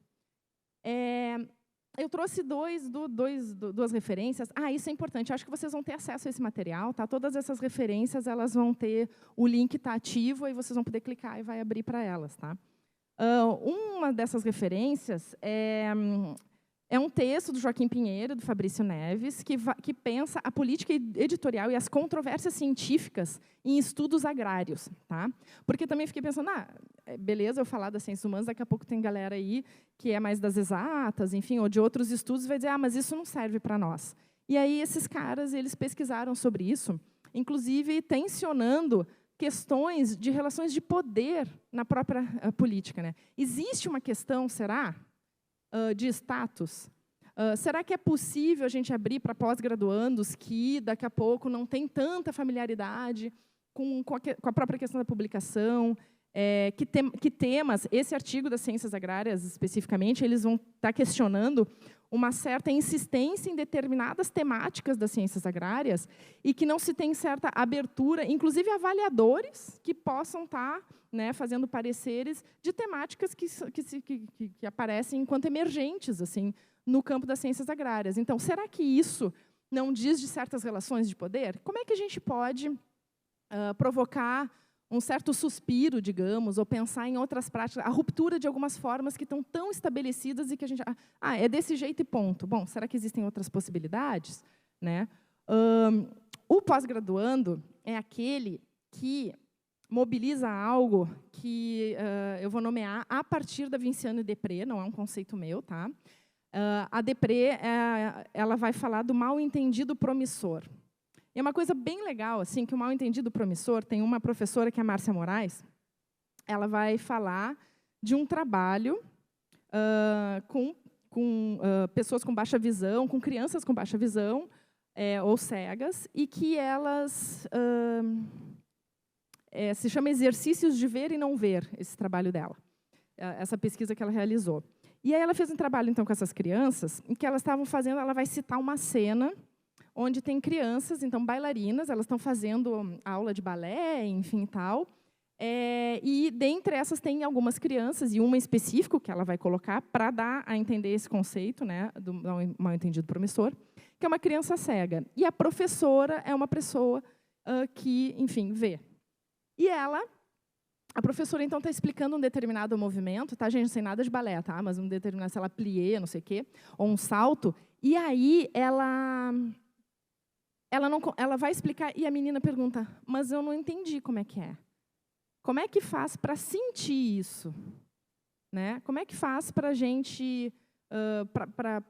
Eu trouxe duas referências. Isso é importante. Acho que vocês vão ter acesso a esse material, tá? Todas essas referências, elas vão ter o link tá ativo, aí vocês vão poder clicar e vai abrir para elas, tá? Uma dessas referências é um texto do Joaquim Pinheiro, do Fabrício Neves, que pensa a política editorial e as controvérsias científicas em estudos agrários, tá? Porque também fiquei pensando, beleza, eu falar das ciências humanas, daqui a pouco tem galera aí que é mais das exatas, enfim, ou de outros estudos, vai dizer, mas isso não serve para nós. E aí esses caras, eles pesquisaram sobre isso, inclusive tensionando questões de relações de poder na própria política, né? Existe uma questão, será, de status? Será que é possível a gente abrir para pós-graduandos que, daqui a pouco, não tem tanta familiaridade com a própria questão da publicação? Que temas, esse artigo das ciências agrárias, especificamente, eles vão estar questionando uma certa insistência em determinadas temáticas das ciências agrárias e que não se tem certa abertura, inclusive avaliadores que possam estar, né, fazendo pareceres de temáticas que aparecem enquanto emergentes assim, no campo das ciências agrárias. Então, será que isso não diz de certas relações de poder? Como é que a gente pode provocar um certo suspiro, digamos, ou pensar em outras práticas, a ruptura de algumas formas que estão tão estabelecidas e que a gente... é desse jeito e ponto. Bom, será que existem outras possibilidades? Né? O pós-graduando é aquele que mobiliza algo que eu vou nomear a partir da Vinciane Depré, não é um conceito meu, tá? A Depré, ela vai falar do mal-entendido promissor. É uma coisa bem legal, assim, que o mal-entendido promissor, tem uma professora, que é a Márcia Moraes, ela vai falar de um trabalho com pessoas com baixa visão, com crianças com baixa visão, ou cegas, e que elas... se chama Exercícios de Ver e Não Ver, esse trabalho dela, essa pesquisa que ela realizou. E aí ela fez um trabalho, então, com essas crianças, em que elas estavam fazendo, ela vai citar uma cena onde tem crianças, então, bailarinas, elas estão fazendo aula de balé, enfim, tal. E, dentre essas, tem algumas crianças, e uma específica que ela vai colocar para dar a entender esse conceito, né, do mal-entendido promissor, que é uma criança cega. E a professora é uma pessoa que, enfim, vê. E a professora, então, está explicando um determinado movimento, tá, gente, não sei nada de balé, tá, mas um determinado, sei lá, plié, não sei o quê, ou um salto, e aí ela vai explicar, e a menina pergunta, mas eu não entendi como é que é. Como é que faz para sentir isso? Né? Como é que faz para a gente,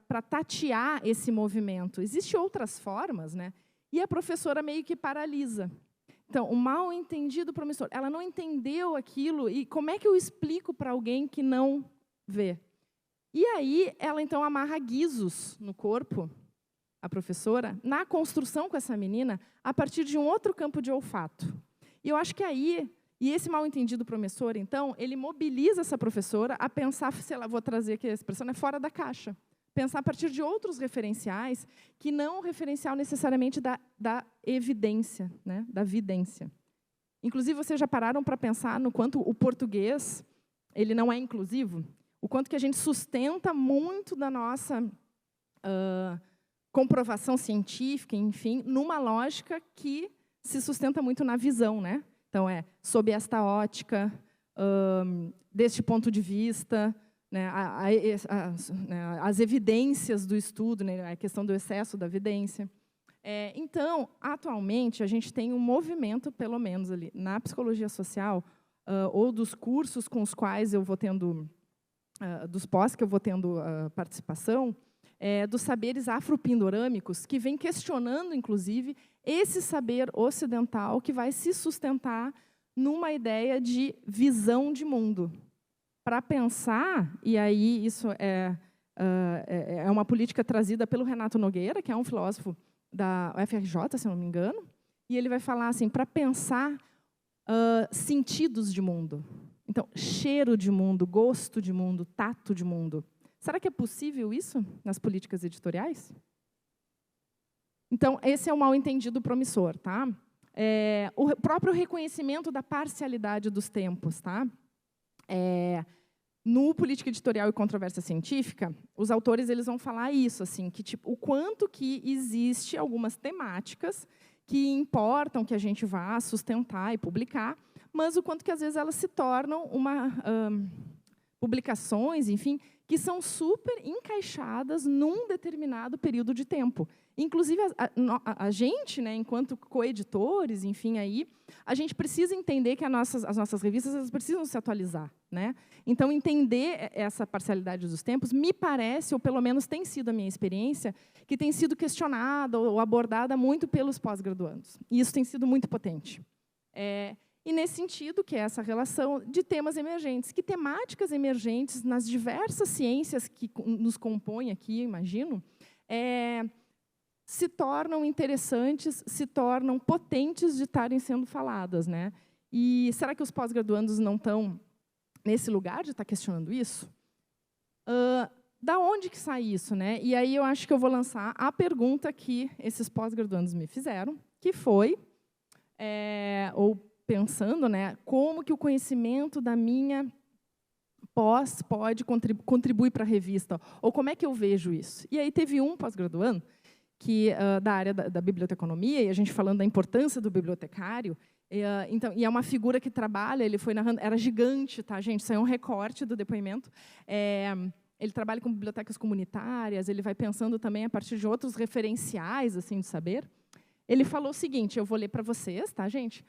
para tatear esse movimento? Existem outras formas, né? E a professora meio que paralisa. Então, o mal-entendido promissor, ela não entendeu aquilo, e como é que eu explico para alguém que não vê? E aí, ela, então, amarra guizos no corpo, a professora, na construção com essa menina, a partir de um outro campo de olfato. E eu acho que aí, e esse mal-entendido promissor, então, ele mobiliza essa professora a pensar, sei lá, vou trazer aqui a expressão, fora da caixa. Pensar a partir de outros referenciais, que não o referencial necessariamente da evidência, né, da vidência. Inclusive, vocês já pararam para pensar no quanto o português ele não é inclusivo? O quanto que a gente sustenta muito da nossa comprovação científica, enfim, numa lógica que se sustenta muito na visão, né? Então, sob esta ótica, deste ponto de vista, né, as evidências do estudo, né, a questão do excesso da evidência. Então, atualmente, a gente tem um movimento, pelo menos ali, na psicologia social, ou dos cursos com os quais eu vou tendo, dos pós que eu vou tendo participação, dos saberes afropindorâmicos, que vem questionando, inclusive, esse saber ocidental que vai se sustentar numa ideia de visão de mundo. Para pensar, e aí isso é uma política trazida pelo Renato Nogueira, que é um filósofo da UFRJ, se não me engano, e ele vai falar assim, para pensar sentidos de mundo. Então, cheiro de mundo, gosto de mundo, tato de mundo. Será que é possível isso nas políticas editoriais? Então, esse é o mal-entendido promissor, tá? O próprio reconhecimento da parcialidade dos tempos, tá? No Política Editorial e Controvérsia Científica, os autores eles vão falar isso, assim, que tipo, o quanto que existe algumas temáticas que importam que a gente vá sustentar e publicar, mas o quanto que às vezes elas se tornam uma publicações, enfim, que são super encaixadas num determinado período de tempo. Inclusive, a gente, né, enquanto coeditores, enfim, aí, a gente precisa entender que as nossas revistas elas precisam se atualizar. Né? Então, entender essa parcialidade dos tempos, me parece, ou pelo menos tem sido a minha experiência, que tem sido questionada ou abordada muito pelos pós-graduandos. E isso tem sido muito potente. E, nesse sentido, que é essa relação de temas emergentes, que temáticas emergentes nas diversas ciências que nos compõem aqui, imagino, se tornam interessantes, se tornam potentes de estarem sendo faladas. Né? E será que os pós-graduandos não estão nesse lugar de estar questionando isso? Da onde que sai isso? Né? E aí eu acho que eu vou lançar a pergunta que esses pós-graduandos me fizeram, que foi, ou pensando, né, como que o conhecimento da minha pós pode contribuir para a revista, ou como é que eu vejo isso? E aí teve um pós-graduando, que da área da biblioteconomia, e a gente falando da importância do bibliotecário, então, e é uma figura que trabalha, ele foi narrando, era gigante, tá, gente? Isso é um recorte do depoimento. Ele trabalha com bibliotecas comunitárias, ele vai pensando também a partir de outros referenciais assim, de saber. Ele falou o seguinte, eu vou ler para vocês, tá, gente?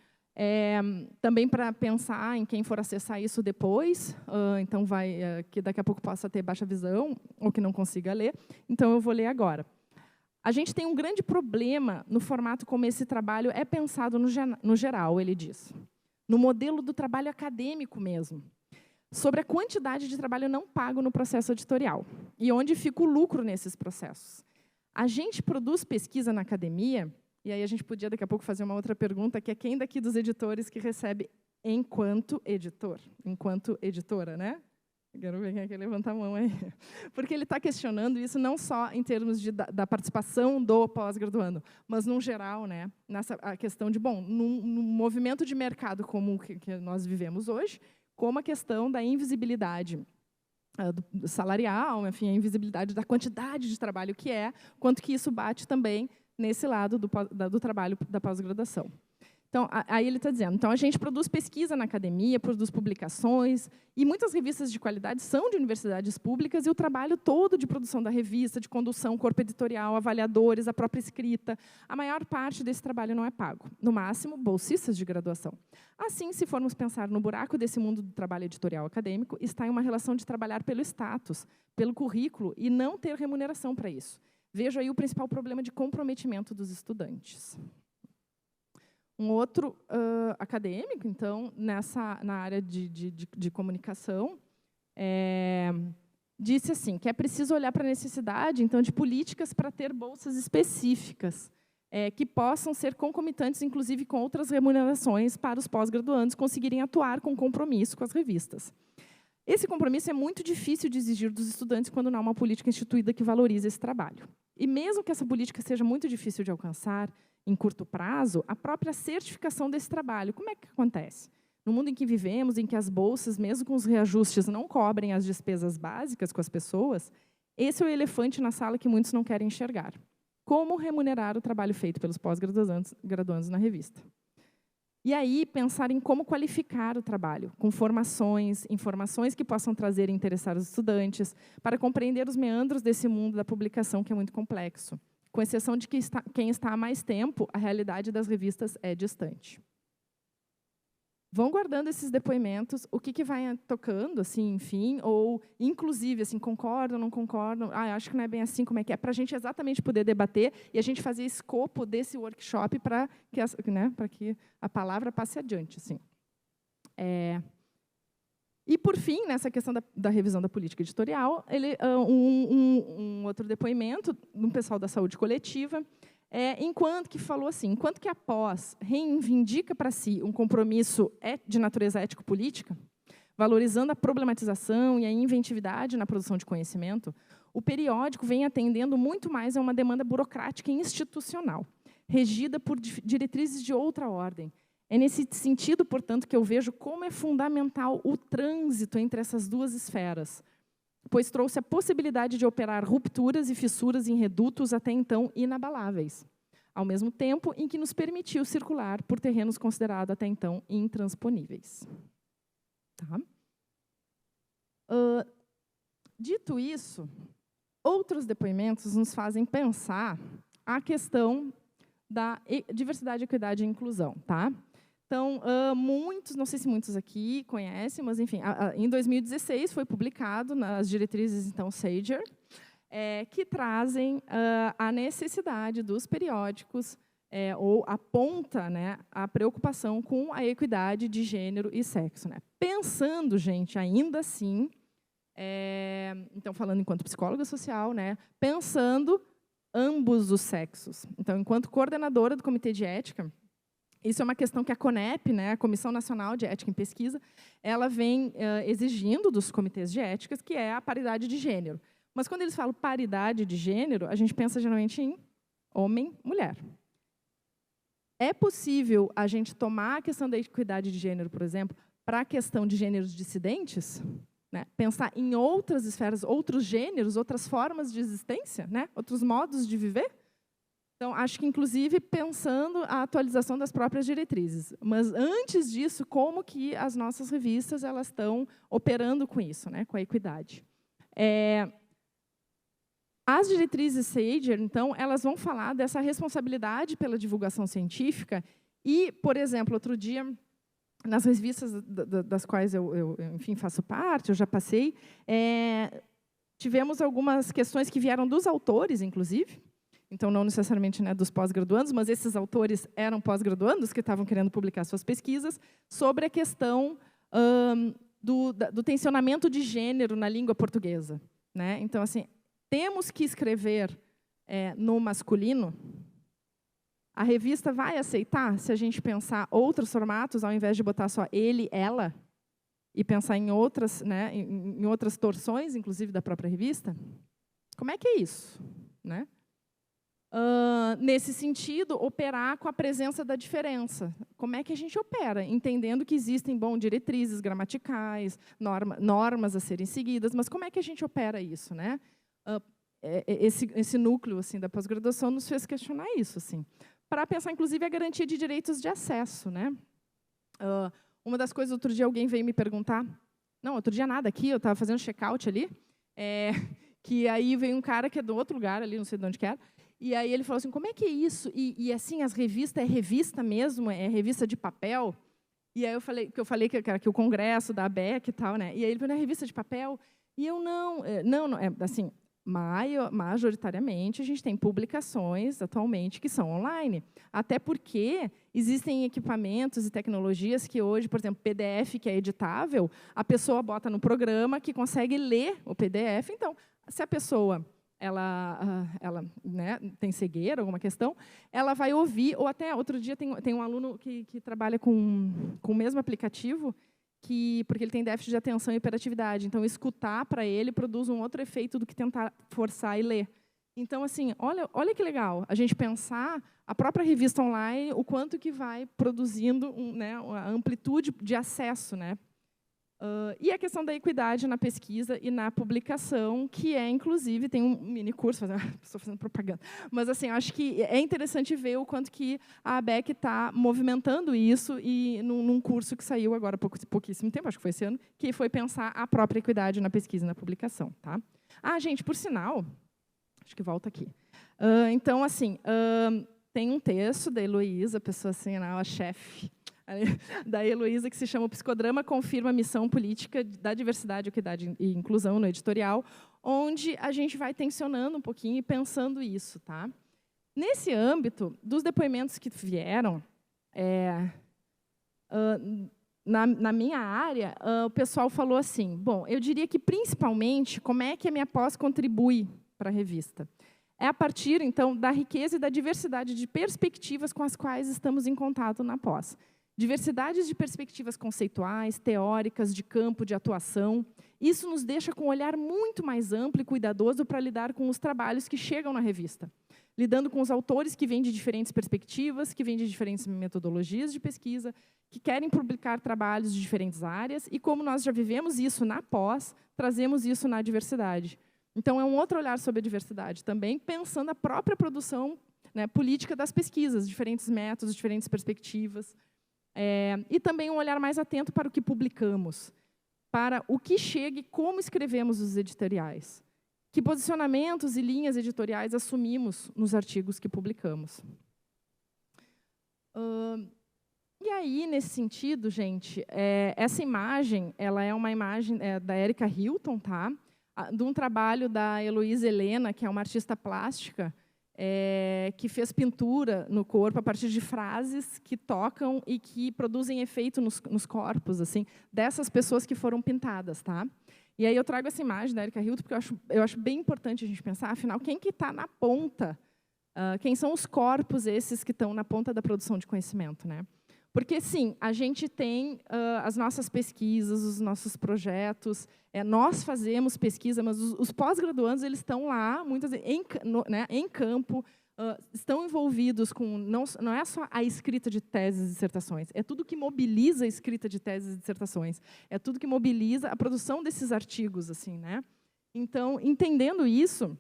Também para pensar em quem for acessar isso depois, então que daqui a pouco possa ter baixa visão, ou que não consiga ler, então eu vou ler agora. A gente tem um grande problema no formato como esse trabalho é pensado no geral, ele diz. No modelo do trabalho acadêmico mesmo. Sobre a quantidade de trabalho não pago no processo editorial. E onde fica o lucro nesses processos. A gente produz pesquisa na academia, e aí a gente podia daqui a pouco fazer uma outra pergunta, que é quem daqui dos editores que recebe enquanto editor? Enquanto editora, né? Quero ver quem é que levanta a mão aí. Porque ele está questionando isso não só em termos da participação do pós-graduando, mas, no geral, né, a questão de, bom, num movimento de mercado como o que nós vivemos hoje, como a questão da invisibilidade do salarial, enfim, a invisibilidade da quantidade de trabalho que quanto que isso bate também nesse lado do trabalho da pós-graduação. Então, aí ele está dizendo, então a gente produz pesquisa na academia, produz publicações, e muitas revistas de qualidade são de universidades públicas, e o trabalho todo de produção da revista, de condução, corpo editorial, avaliadores, a própria escrita, a maior parte desse trabalho não é pago. No máximo, bolsistas de graduação. Assim, se formos pensar no buraco desse mundo do trabalho editorial acadêmico, está em uma relação de trabalhar pelo status, pelo currículo, e não ter remuneração para isso. Vejo aí o principal problema de comprometimento dos estudantes. Um outro acadêmico, então, na área de comunicação, disse assim, que é preciso olhar para a necessidade, então, de políticas para ter bolsas específicas, que possam ser concomitantes, inclusive, com outras remunerações para os pós-graduandos conseguirem atuar com compromisso com as revistas. Esse compromisso é muito difícil de exigir dos estudantes quando não há uma política instituída que valorize esse trabalho. E mesmo que essa política seja muito difícil de alcançar, em curto prazo, a própria certificação desse trabalho. Como é que acontece? No mundo em que vivemos, em que as bolsas, mesmo com os reajustes, não cobrem as despesas básicas com as pessoas, esse é o elefante na sala que muitos não querem enxergar. Como remunerar o trabalho feito pelos pós-graduandos na revista? E aí, pensar em como qualificar o trabalho, com formações, informações que possam trazer e interessar os estudantes, para compreender os meandros desse mundo da publicação, que é muito complexo. Com exceção de que quem está há mais tempo, a realidade das revistas é distante. Vão guardando esses depoimentos, o que vai tocando, assim, enfim, ou, inclusive, assim, concordam, não concordam, acho que não é bem assim, como é que é, para a gente exatamente poder debater e a gente fazer escopo desse workshop para que a palavra passe adiante. Assim. E, por fim, nessa questão da revisão da política editorial, um outro depoimento do pessoal da saúde coletiva, enquanto que falou assim, enquanto que a pós reivindica para si um compromisso de natureza ético-política, valorizando a problematização e a inventividade na produção de conhecimento, o periódico vem atendendo muito mais a uma demanda burocrática e institucional, regida por diretrizes de outra ordem. É nesse sentido, portanto, que eu vejo como é fundamental o trânsito entre essas duas esferas, pois trouxe a possibilidade de operar rupturas e fissuras em redutos até então inabaláveis, ao mesmo tempo em que nos permitiu circular por terrenos considerados até então intransponíveis. Tá? Dito isso, outros depoimentos nos fazem pensar a questão da diversidade, equidade e inclusão, tá? Então, muitos, não sei se muitos aqui conhecem, mas, enfim, em 2016 foi publicado nas diretrizes, então, SAGER, que trazem a necessidade dos periódicos, ou aponta, né, a preocupação com a equidade de gênero e sexo, né? Pensando, gente, ainda assim, então, falando enquanto psicóloga social, né, pensando ambos os sexos. Então, enquanto coordenadora do Comitê de Ética, isso é uma questão que a CONEP, né, a Comissão Nacional de Ética em Pesquisa, ela vem exigindo dos comitês de éticas, que é a paridade de gênero. Mas, quando eles falam paridade de gênero, a gente pensa geralmente em homem, mulher. É possível a gente tomar a questão da equidade de gênero, por exemplo, para a questão de gêneros dissidentes? Né? Pensar em outras esferas, outros gêneros, outras formas de existência, né? Outros modos de viver? Então, acho que, inclusive, pensando a atualização das próprias diretrizes. Mas, antes disso, como que as nossas revistas elas estão operando com isso, né? Com a equidade? As diretrizes SAGER, então, elas vão falar dessa responsabilidade pela divulgação científica e, por exemplo, outro dia, nas revistas das quais eu enfim, faço parte, eu já passei, tivemos algumas questões que vieram dos autores, inclusive, então não necessariamente, né, dos pós-graduandos, mas esses autores eram pós-graduandos que estavam querendo publicar suas pesquisas sobre a questão do tensionamento de gênero na língua portuguesa, né? Então, assim, temos que escrever no masculino. A revista vai aceitar se a gente pensar outros formatos, ao invés de botar só ele, ela, e pensar em outras, né, em outras torções, inclusive da própria revista? Como é que é isso, né? Nesse sentido, operar com a presença da diferença. Como é que a gente opera? Entendendo que existem, diretrizes gramaticais, normas a serem seguidas, mas como é que a gente opera isso, né? Esse núcleo assim da pós-graduação nos fez questionar isso, assim, para pensar, inclusive, a garantia de direitos de acesso, né? Uma das coisas, outro dia alguém veio me perguntar, não, outro dia nada, aqui eu estava fazendo check-out ali, que aí veio um cara que é do outro lugar ali, não sei de onde que era, e aí ele falou assim, como é que é isso? E assim, as revistas, é revista mesmo? É revista de papel? E aí eu falei que o congresso da ABEC e tal, né? E aí ele falou, é revista de papel? E eu não, assim, majoritariamente, a gente tem publicações, atualmente, que são online. Até porque existem equipamentos e tecnologias que hoje, por exemplo, PDF, que é editável, a pessoa bota no programa que consegue ler o PDF. Então, se a pessoa ela né, tem cegueira, alguma questão, ela vai ouvir, ou até, outro dia, tem um aluno que trabalha com o mesmo aplicativo, porque ele tem déficit de atenção e hiperatividade. Então, escutar para ele produz um outro efeito do que tentar forçar e ler. Então, assim, olha que legal a gente pensar a própria revista online, o quanto que vai produzindo né, a amplitude de acesso, né? E a questão da equidade na pesquisa e na publicação, que inclusive, tem um mini curso, estou fazendo propaganda, mas assim, acho que é interessante ver o quanto que a ABEC está movimentando isso e num curso que saiu agora há pouquíssimo tempo, acho que foi esse ano, que foi pensar a própria equidade na pesquisa e na publicação. Tá? Gente, por sinal, acho que volta aqui. Então, assim, tem um texto da Heloísa, pessoa assim, a chefe, da Heloísa, que se chama O Psicodrama Confirma a Missão Política da Diversidade, Equidade e Inclusão, no editorial, onde a gente vai tensionando um pouquinho e pensando isso. Tá? Nesse âmbito, dos depoimentos que vieram, na minha área, o pessoal falou assim, bom, eu diria que, principalmente, como é que a minha pós contribui para a revista? É a partir, então, da riqueza e da diversidade de perspectivas com as quais estamos em contato na pós. Diversidades de perspectivas conceituais, teóricas, de campo, de atuação. Isso nos deixa com um olhar muito mais amplo e cuidadoso para lidar com os trabalhos que chegam na revista. Lidando com os autores que vêm de diferentes perspectivas, que vêm de diferentes metodologias de pesquisa, que querem publicar trabalhos de diferentes áreas, e como nós já vivemos isso na pós, trazemos isso na diversidade. Então, é um outro olhar sobre a diversidade também, pensando a própria produção, né, política das pesquisas, diferentes métodos, diferentes perspectivas. E também um olhar mais atento para o que publicamos. para o que chega e como escrevemos os editoriais. Que posicionamentos e linhas editoriais assumimos nos artigos que publicamos. E aí, nesse sentido, gente, essa imagem, ela é uma imagem da Erika Hilton, tá? De um trabalho da Heloísa Helena, que é uma artista plástica, que fez pintura no corpo a partir de frases que tocam e que produzem efeito nos corpos, assim, dessas pessoas que foram pintadas, tá? E aí eu trago essa imagem da Erika Hilton porque eu acho bem importante a gente pensar, afinal, quem que está na ponta? Quem são os corpos esses que estão na ponta da produção de conhecimento, né? Porque, sim, a gente tem as nossas pesquisas, os nossos projetos, nós fazemos pesquisa, mas os pós-graduandos eles estão lá, muitas vezes, em campo, estão envolvidos com... Não é só a escrita de teses e dissertações, é tudo que mobiliza a escrita de teses e dissertações, é tudo que mobiliza a produção desses artigos, assim, né? Então, entendendo isso,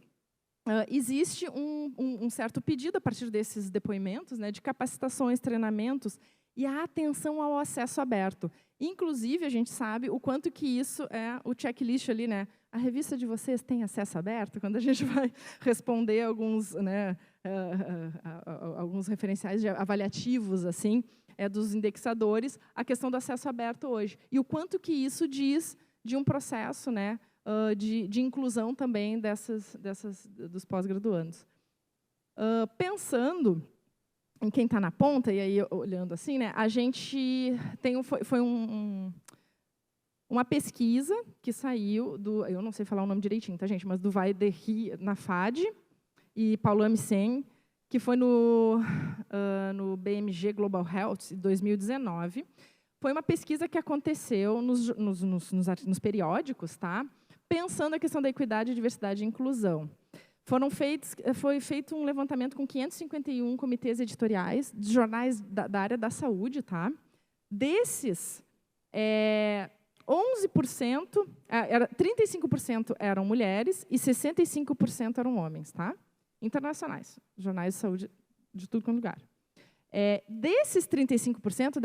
existe um certo pedido, a partir desses depoimentos, né, de capacitações, treinamentos, e a atenção ao acesso aberto. Inclusive, a gente sabe o quanto que isso é o checklist ali, né? A revista de vocês tem acesso aberto? Quando a gente vai responder alguns, né, alguns referenciais avaliativos assim, dos indexadores, a questão do acesso aberto hoje. E o quanto que isso diz de um processo, né, de inclusão também dos pós-graduandos. Pensando em quem está na ponta, e aí olhando assim, né, a gente tem uma pesquisa que saiu eu não sei falar o nome direitinho, tá, gente, mas do Vaidehi Nafad e Paulo Amisen, que foi no BMG Global Health, em 2019. Foi uma pesquisa que aconteceu nos periódicos, tá? Pensando a questão da equidade, diversidade e inclusão. Foi feito um levantamento com 551 comitês editoriais de jornais da área da saúde, tá? Desses, 35% eram mulheres e 65% eram homens, tá? Internacionais, jornais de saúde de tudo quanto lugar. Desses 35%,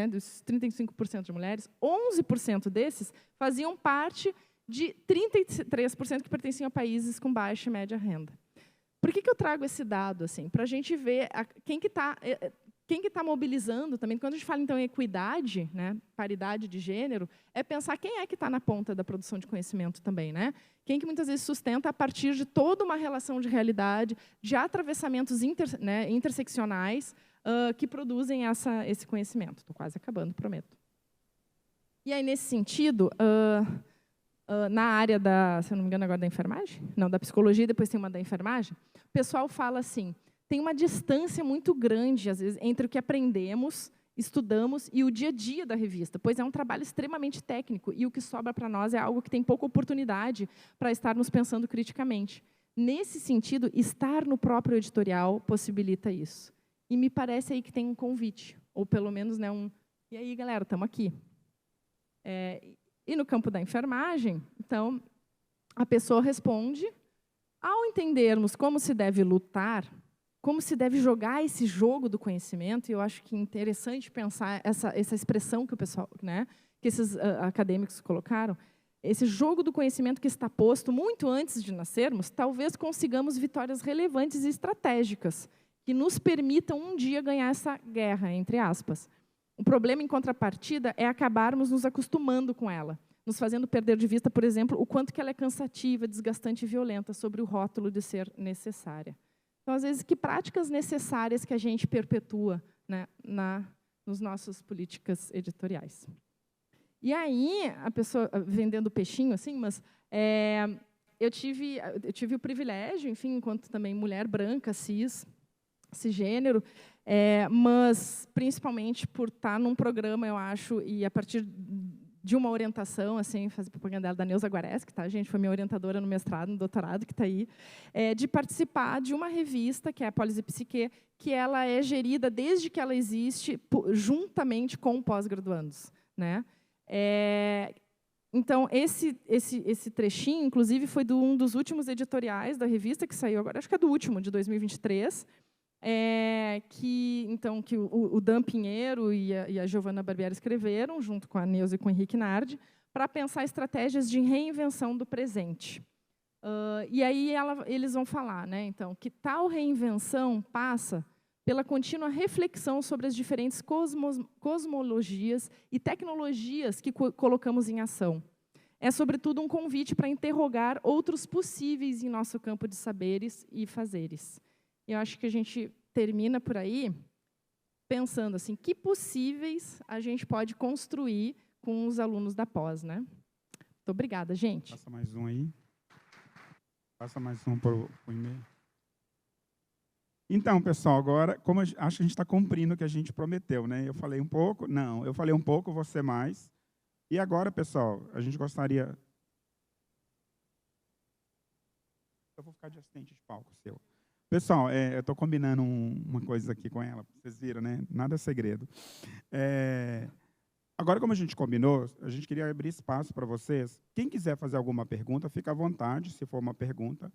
dos 35% de mulheres, 11% desses faziam parte de 33% que pertenciam a países com baixa e média renda. Por que eu trago esse dado? Assim, para a gente ver quem que está mobilizando também. Quando a gente fala, então, em equidade, né, paridade de gênero, é pensar quem é que está na ponta da produção de conhecimento também. Né? Quem que muitas vezes sustenta a partir de toda uma relação de realidade, de atravessamentos interseccionais que produzem esse conhecimento. Estou quase acabando, prometo. E aí, nesse sentido... na área se eu não me engano agora da enfermagem? Não, da psicologia, depois tem uma da enfermagem. O pessoal fala assim, tem uma distância muito grande, às vezes, entre o que aprendemos, estudamos e o dia a dia da revista, pois é um trabalho extremamente técnico e o que sobra para nós é algo que tem pouca oportunidade para estarmos pensando criticamente. Nesse sentido, estar no próprio editorial possibilita isso. E me parece aí que tem um convite, ou pelo menos, né, e aí, galera, estamos aqui. E no campo da enfermagem, então, a pessoa responde, ao entendermos como se deve lutar, como se deve jogar esse jogo do conhecimento, e eu acho que é interessante pensar essa expressão que o pessoal, né, que esses acadêmicos colocaram, esse jogo do conhecimento que está posto muito antes de nascermos, talvez consigamos vitórias relevantes e estratégicas, que nos permitam um dia ganhar essa guerra, entre aspas. O problema, em contrapartida, é acabarmos nos acostumando com ela, nos fazendo perder de vista, por exemplo, o quanto que ela é cansativa, desgastante e violenta, sobre o rótulo de ser necessária. Então, às vezes, que práticas necessárias que a gente perpetua, né, nos nossas políticas editoriais. E aí, a pessoa vendendo peixinho, assim, mas eu tive o privilégio, enfim, enquanto também mulher branca, cisgênero, mas principalmente por estar num programa, eu acho, e a partir de uma orientação, assim, fazer propaganda da Neuza Guareschi, tá, gente? Foi minha orientadora no mestrado, no doutorado, que está aí, de participar de uma revista, que é a Polis e Psique, que ela é gerida desde que ela existe, juntamente com pós-graduandos, né? Então, esse trechinho, inclusive, foi de um dos últimos editoriais da revista, que saiu agora, acho que é do último, de 2023, que o Dan Pinheiro e a Giovana Barbieri escreveram, junto com a Neuza e com o Henrique Nardi, para pensar estratégias de reinvenção do presente. E aí eles vão falar, né, então, que tal reinvenção passa pela contínua reflexão sobre as diferentes cosmologias e tecnologias que colocamos em ação. É, sobretudo, um convite para interrogar outros possíveis em nosso campo de saberes e fazeres. Eu acho que a gente termina por aí pensando assim, que possíveis a gente pode construir com os alunos da pós, né? Muito obrigada, gente. Passa mais um aí. Passa mais um para o e-mail. Então, pessoal, agora, como acho que a gente está cumprindo o que a gente prometeu, né? Eu falei um pouco, não, eu falei um pouco, você mais. E agora, pessoal, a gente gostaria... Eu vou ficar de assistente de palco seu. Pessoal, eu estou combinando uma coisa aqui com ela, vocês viram, né? Nada é segredo. Agora, como a gente combinou, a gente queria abrir espaço para vocês. Quem quiser fazer alguma pergunta, fica à vontade, se for uma pergunta.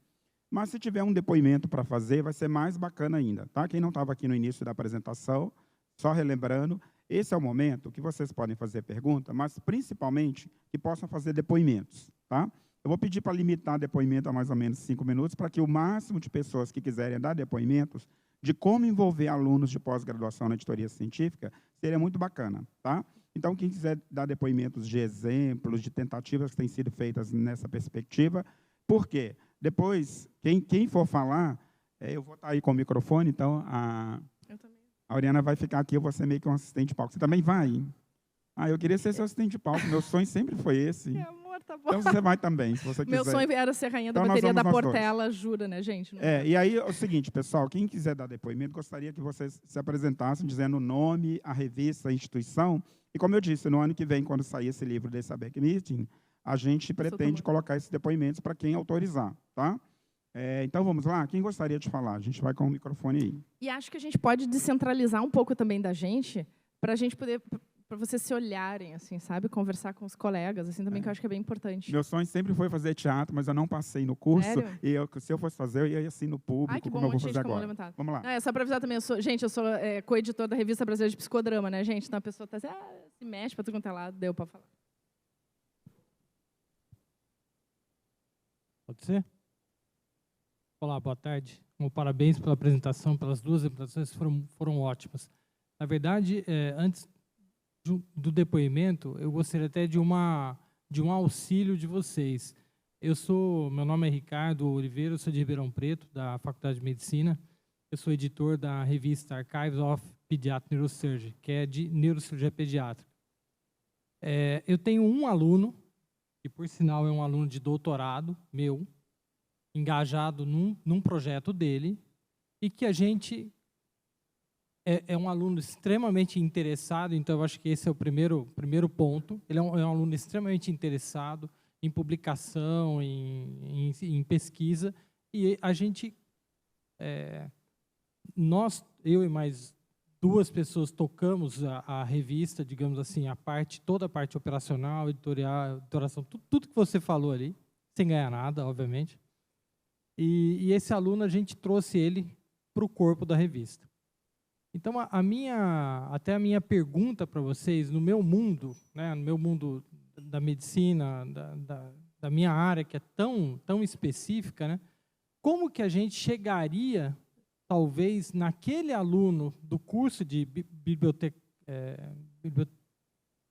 Mas, se tiver um depoimento para fazer, vai ser mais bacana ainda. Tá? Quem não estava aqui no início da apresentação, só relembrando, esse é o momento que vocês podem fazer pergunta, mas, principalmente, que possam fazer depoimentos. Tá? Eu vou pedir para limitar depoimento a mais ou menos 5 minutos, para que o máximo de pessoas que quiserem dar depoimentos de como envolver alunos de pós-graduação na editoria científica, seria muito bacana. Tá? Então, quem quiser dar depoimentos de exemplos, de tentativas que têm sido feitas nessa perspectiva, por quê? Depois, quem for falar, eu vou estar aí com o microfone, então a Oriana vai ficar aqui, eu vou ser meio que um assistente de palco. Você também vai? Eu queria ser seu assistente de palco, meu sonho sempre foi esse. Amor, tá bom. Então, você vai também, se você quiser. Meu sonho era ser rainha da bateria da Portela, jura, né, gente? E aí, é o seguinte, pessoal, quem quiser dar depoimento, gostaria que vocês se apresentassem, dizendo o nome, a revista, a instituição. E, como eu disse, no ano que vem, quando sair esse livro desse ABEC Meeting, a gente pretende colocar esses depoimentos para quem autorizar, tá? Então, vamos lá. Quem gostaria de falar? A gente vai com o microfone aí. E acho que a gente pode descentralizar um pouco também da gente, para a gente poder, para vocês se olharem, assim, sabe? Conversar com os colegas, assim, também, que eu acho que é bem importante. Meu sonho sempre foi fazer teatro, mas eu não passei no curso. Sério? E se eu fosse fazer, eu ia assim no público, que bom, como eu vou fazer agora. Vamos lá. Só para avisar também, eu sou co-editor da Revista Brasileira de Psicodrama, né, gente? Então, a pessoa está assim, se mexe para tudo quanto é lado, deu para falar. Pode ser? Olá, boa tarde. Parabéns pela apresentação, pelas duas apresentações, foram ótimas. Na verdade, antes do depoimento, eu gostaria até de um auxílio de vocês. Meu nome é Ricardo Oliveira, eu sou de Ribeirão Preto, da Faculdade de Medicina. Eu sou editor da revista Archives of Pediatric Neurosurgery, que é de neurocirurgia pediátrica. Eu tenho um aluno, que por sinal é um aluno de doutorado meu, engajado num projeto dele, e que a gente é um aluno extremamente interessado, então eu acho que esse é o primeiro ponto. Ele é um aluno extremamente interessado em publicação, em pesquisa, e a gente, eu e mais 2 pessoas tocamos a revista, digamos assim, toda a parte operacional, editorial, editoração, tudo que você falou ali, sem ganhar nada, obviamente. E esse aluno, a gente trouxe ele para o corpo da revista. Então, até a minha pergunta para vocês, no meu mundo, né, no meu mundo da medicina, da minha área, que é tão específica, né, como que a gente chegaria, talvez, naquele aluno do curso de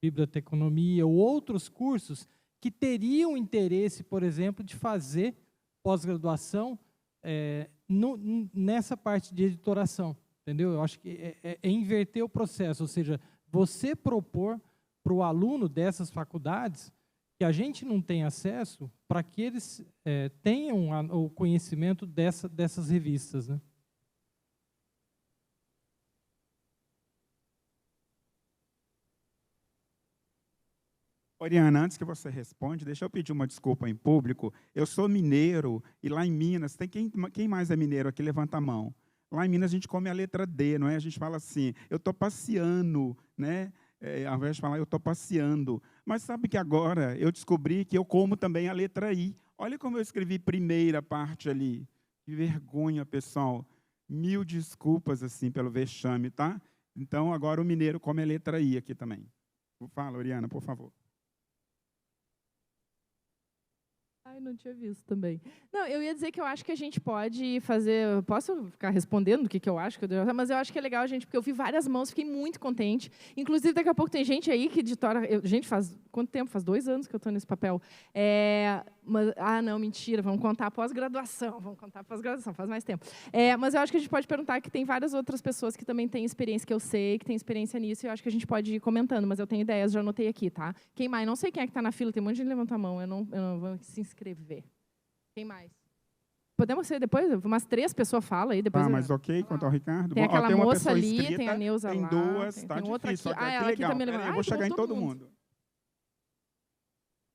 biblioteconomia ou outros cursos que teriam interesse, por exemplo, de fazer pós-graduação nessa parte de editoração, entendeu? Eu acho que é inverter o processo, ou seja, você propor para o aluno dessas faculdades que a gente não tem acesso, para que eles tenham o conhecimento dessas revistas, né? Oriana, antes que você responda, deixa eu pedir uma desculpa em público. Eu sou mineiro e lá em Minas, quem mais é mineiro aqui? Levanta a mão. Lá em Minas a gente come a letra D, não é? A gente fala assim, eu estou passeando, né? Ao invés de falar, eu estou passeando. Mas sabe que agora eu descobri que eu como também a letra I. Olha como eu escrevi primeira parte ali. Que vergonha, pessoal. 1000 desculpas assim, pelo vexame, tá? Então, agora o mineiro come a letra I aqui também. Fala, Oriana, por favor. Ai, não tinha visto também. Não, eu ia dizer que eu acho que a gente pode fazer... Posso ficar respondendo o que eu acho? Mas eu acho que é legal, gente, porque eu vi várias mãos, fiquei muito contente. Inclusive, daqui a pouco tem gente aí que editora... Gente, faz quanto tempo? Faz 2 anos que eu estou nesse papel. Não, mentira, vamos contar a pós-graduação. Faz mais tempo. Mas eu acho que a gente pode perguntar que tem várias outras pessoas que também têm experiência, que eu sei, que têm experiência nisso, e eu acho que a gente pode ir comentando, mas eu tenho ideias, já anotei aqui, tá? Quem mais? Não sei quem é que está na fila, tem um monte de gente levanta a mão, eu não vou se inscrever. Quem mais? Podemos ser depois? Umas 3 pessoas falam aí. Depois mas ok, quanto ao Ricardo. Tem aquela tem uma moça ali, inscrita, tem a Neuza tem lá. Tem 2, tá tem outra difícil. aqui. Que Ela legal. aqui também Eu vou chegar em todo mundo.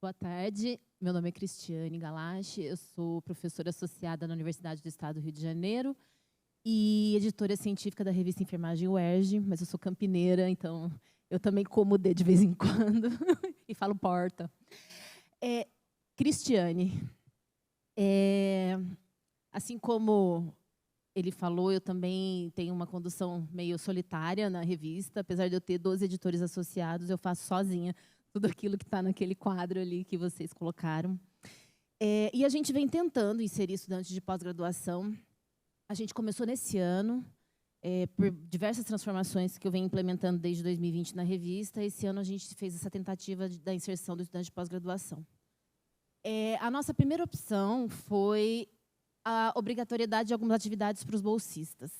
Boa tarde, meu nome é Cristiane Galache, eu sou professora associada na Universidade do Estado do Rio de Janeiro e editora científica da revista Enfermagem UERJ, mas eu sou campineira, então eu também como D de vez em quando e falo porta. Cristiane, assim como ele falou, eu também tenho uma condução meio solitária na revista, apesar de eu ter 12 editores associados, eu faço sozinha tudo aquilo que está naquele quadro ali que vocês colocaram. E a gente vem tentando inserir estudantes de pós-graduação. A gente começou nesse ano, por diversas transformações que eu venho implementando desde 2020 na revista. Esse ano a gente fez essa tentativa da inserção do estudante de pós-graduação. A nossa primeira opção foi a obrigatoriedade de algumas atividades para os bolsistas,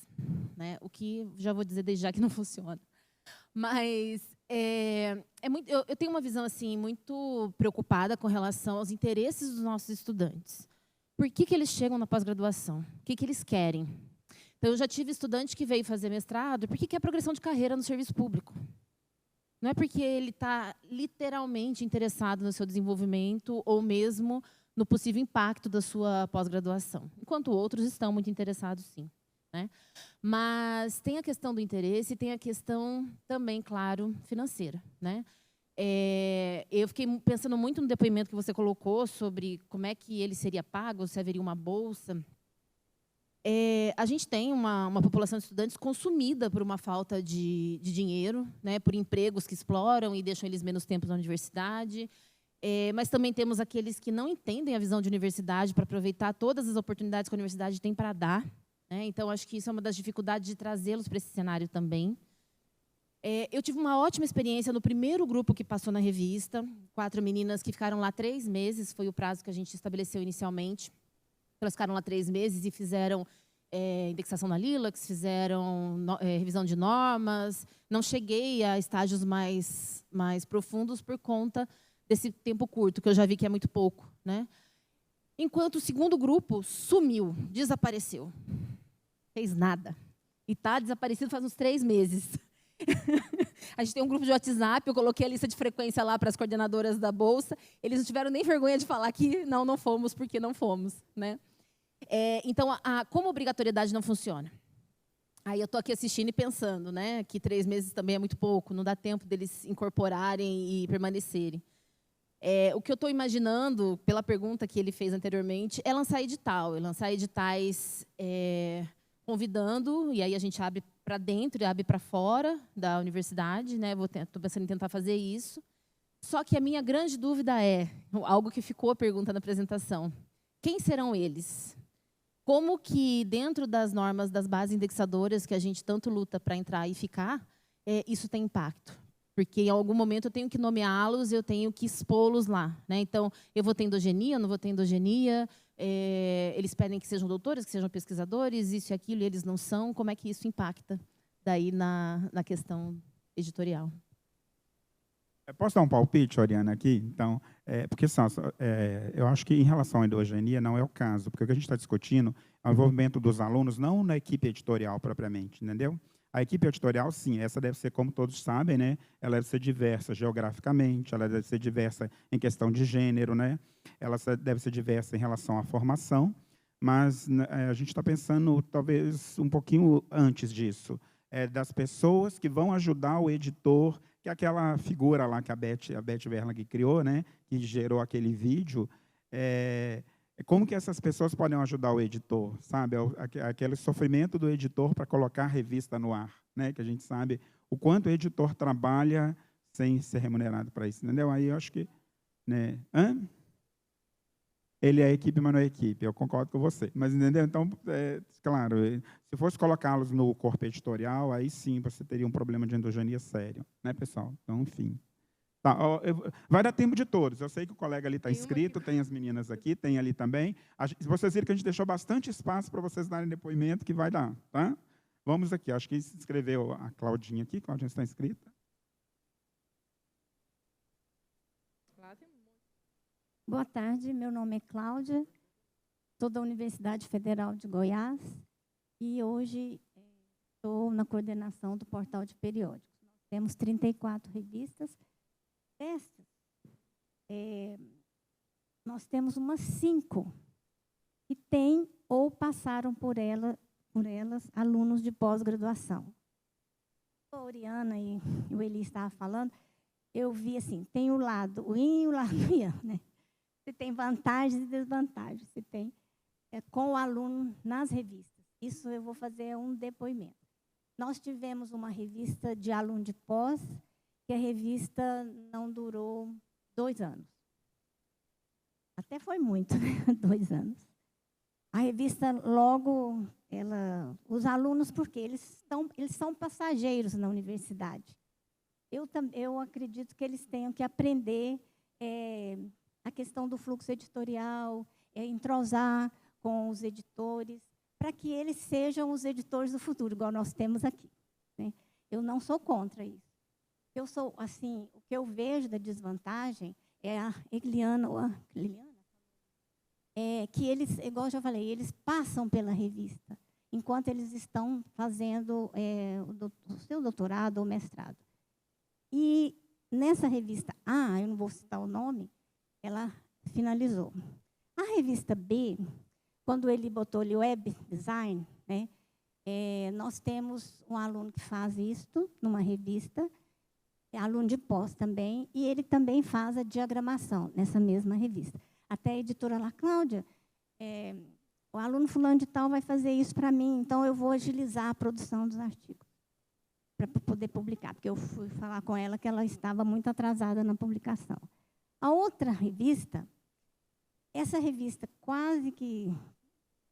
né? O que já vou dizer desde já que não funciona. Mas eu tenho uma visão assim, muito preocupada com relação aos interesses dos nossos estudantes. Por que eles chegam na pós-graduação? O que eles querem? Então, eu já tive estudante que veio fazer mestrado porque quer progressão de carreira no serviço público. Não é porque ele está literalmente interessado no seu desenvolvimento ou mesmo no possível impacto da sua pós-graduação. Enquanto outros estão muito interessados, sim. Né? Mas tem a questão do interesse e tem a questão também, claro, financeira. Né? Eu fiquei pensando muito no depoimento que você colocou sobre como é que ele seria pago, se haveria uma bolsa. A gente tem uma população de estudantes consumida por uma falta de dinheiro, né? Por empregos que exploram e deixam eles menos tempo na universidade. Mas também temos aqueles que não entendem a visão de universidade para aproveitar todas as oportunidades que a universidade tem para dar. Então, acho que isso é uma das dificuldades de trazê-los para esse cenário também. Eu tive uma ótima experiência no primeiro grupo que passou na revista. 4 meninas que ficaram lá 3 meses, foi o prazo que a gente estabeleceu inicialmente. Elas ficaram lá 3 meses e fizeram indexação na Lilacs, fizeram revisão de normas. Não cheguei a estágios mais profundos por conta desse tempo curto, que eu já vi que é muito pouco. Né? Enquanto o segundo grupo sumiu, desapareceu. Fez nada. E está desaparecido faz uns 3 meses. A gente tem um grupo de WhatsApp, eu coloquei a lista de frequência lá para as coordenadoras da Bolsa. Eles não tiveram nem vergonha de falar que não fomos, porque não fomos. Né? Então, como a obrigatoriedade não funciona? Aí eu estou aqui assistindo e pensando, né, que 3 meses também é muito pouco, não dá tempo deles incorporarem e permanecerem. O que eu estou imaginando, pela pergunta que ele fez anteriormente, é lançar edital. Lançar editais convidando, e aí a gente abre para dentro e abre para fora da universidade. Né? Estou pensando em tentar fazer isso. Só que a minha grande dúvida é, algo que ficou a pergunta na apresentação, quem serão eles? Como que, dentro das normas das bases indexadoras, que a gente tanto luta para entrar e ficar, isso tem impacto? Porque em algum momento eu tenho que nomeá-los, eu tenho que expô-los lá. Né? Então, eu vou ter endogenia, não vou ter endogenia, eles pedem que sejam doutores, que sejam pesquisadores, isso e aquilo, e eles não são. Como é que isso impacta daí na questão editorial? Posso dar um palpite, Oriana, aqui? Então, porque eu acho que em relação à endogenia não é o caso, porque o que a gente está discutindo é o envolvimento dos alunos, não na equipe editorial propriamente, entendeu? A equipe editorial, sim, essa deve ser, como todos sabem, né? Ela deve ser diversa geograficamente, ela deve ser diversa em questão de gênero, né? Ela deve ser diversa em relação à formação, mas a gente está pensando, talvez, um pouquinho antes disso, das pessoas que vão ajudar o editor, que é aquela figura lá que a Beth Verlag criou, né? Que gerou aquele vídeo. Como que essas pessoas podem ajudar o editor, sabe? Aquele sofrimento do editor para colocar a revista no ar, né? Que a gente sabe o quanto o editor trabalha sem ser remunerado para isso, entendeu? Aí eu acho que, né? Ele é equipe, mas não é equipe, eu concordo com você. Mas, entendeu? Então, claro, se fosse colocá-los no corpo editorial, aí sim você teria um problema de endogenia sério, né, pessoal? Então, enfim. Tá, vai dar tempo de todos. Eu sei que o colega ali está inscrito, tem as meninas aqui, tem ali também. Vocês viram que a gente deixou bastante espaço para vocês darem depoimento, que vai dar, tá? Vamos aqui, acho que se inscreveu a Claudinha aqui. Claudinha está inscrita? Boa tarde, meu nome é Cláudia, sou da Universidade Federal de Goiás e hoje estou na coordenação do portal de periódicos. Nós temos 34 revistas. Dessas, nós temos umas 5 que têm ou passaram por elas alunos de pós-graduação. A Oriana e o Eli estavam falando, eu vi assim, tem o lado yin e o lado yang, né? Você tem vantagens e desvantagens. Você tem com o aluno nas revistas. Isso eu vou fazer um depoimento. Nós tivemos uma revista de aluno de pós, que a revista não durou 2 anos. Até foi muito, né? 2 anos. A revista logo, os alunos, porque eles são passageiros na universidade. Eu acredito que eles tenham que aprender a questão do fluxo editorial, entrosar com os editores, para que eles sejam os editores do futuro, igual nós temos aqui, né? Eu não sou contra isso. Eu sou, assim, o que eu vejo da desvantagem é a Liliana, que eles, igual eu já falei, eles passam pela revista, enquanto eles estão fazendo o seu doutorado ou mestrado. E nessa revista A, eu não vou citar o nome, ela finalizou. A revista B, quando ele botou ali web design, né, nós temos um aluno que faz isto numa revista, aluno de pós também, e ele também faz a diagramação nessa mesma revista. Até a editora lá, Cláudia, o aluno fulano de tal vai fazer isso para mim, então eu vou agilizar a produção dos artigos para poder publicar, porque eu fui falar com ela que ela estava muito atrasada na publicação. A outra revista, essa revista quase que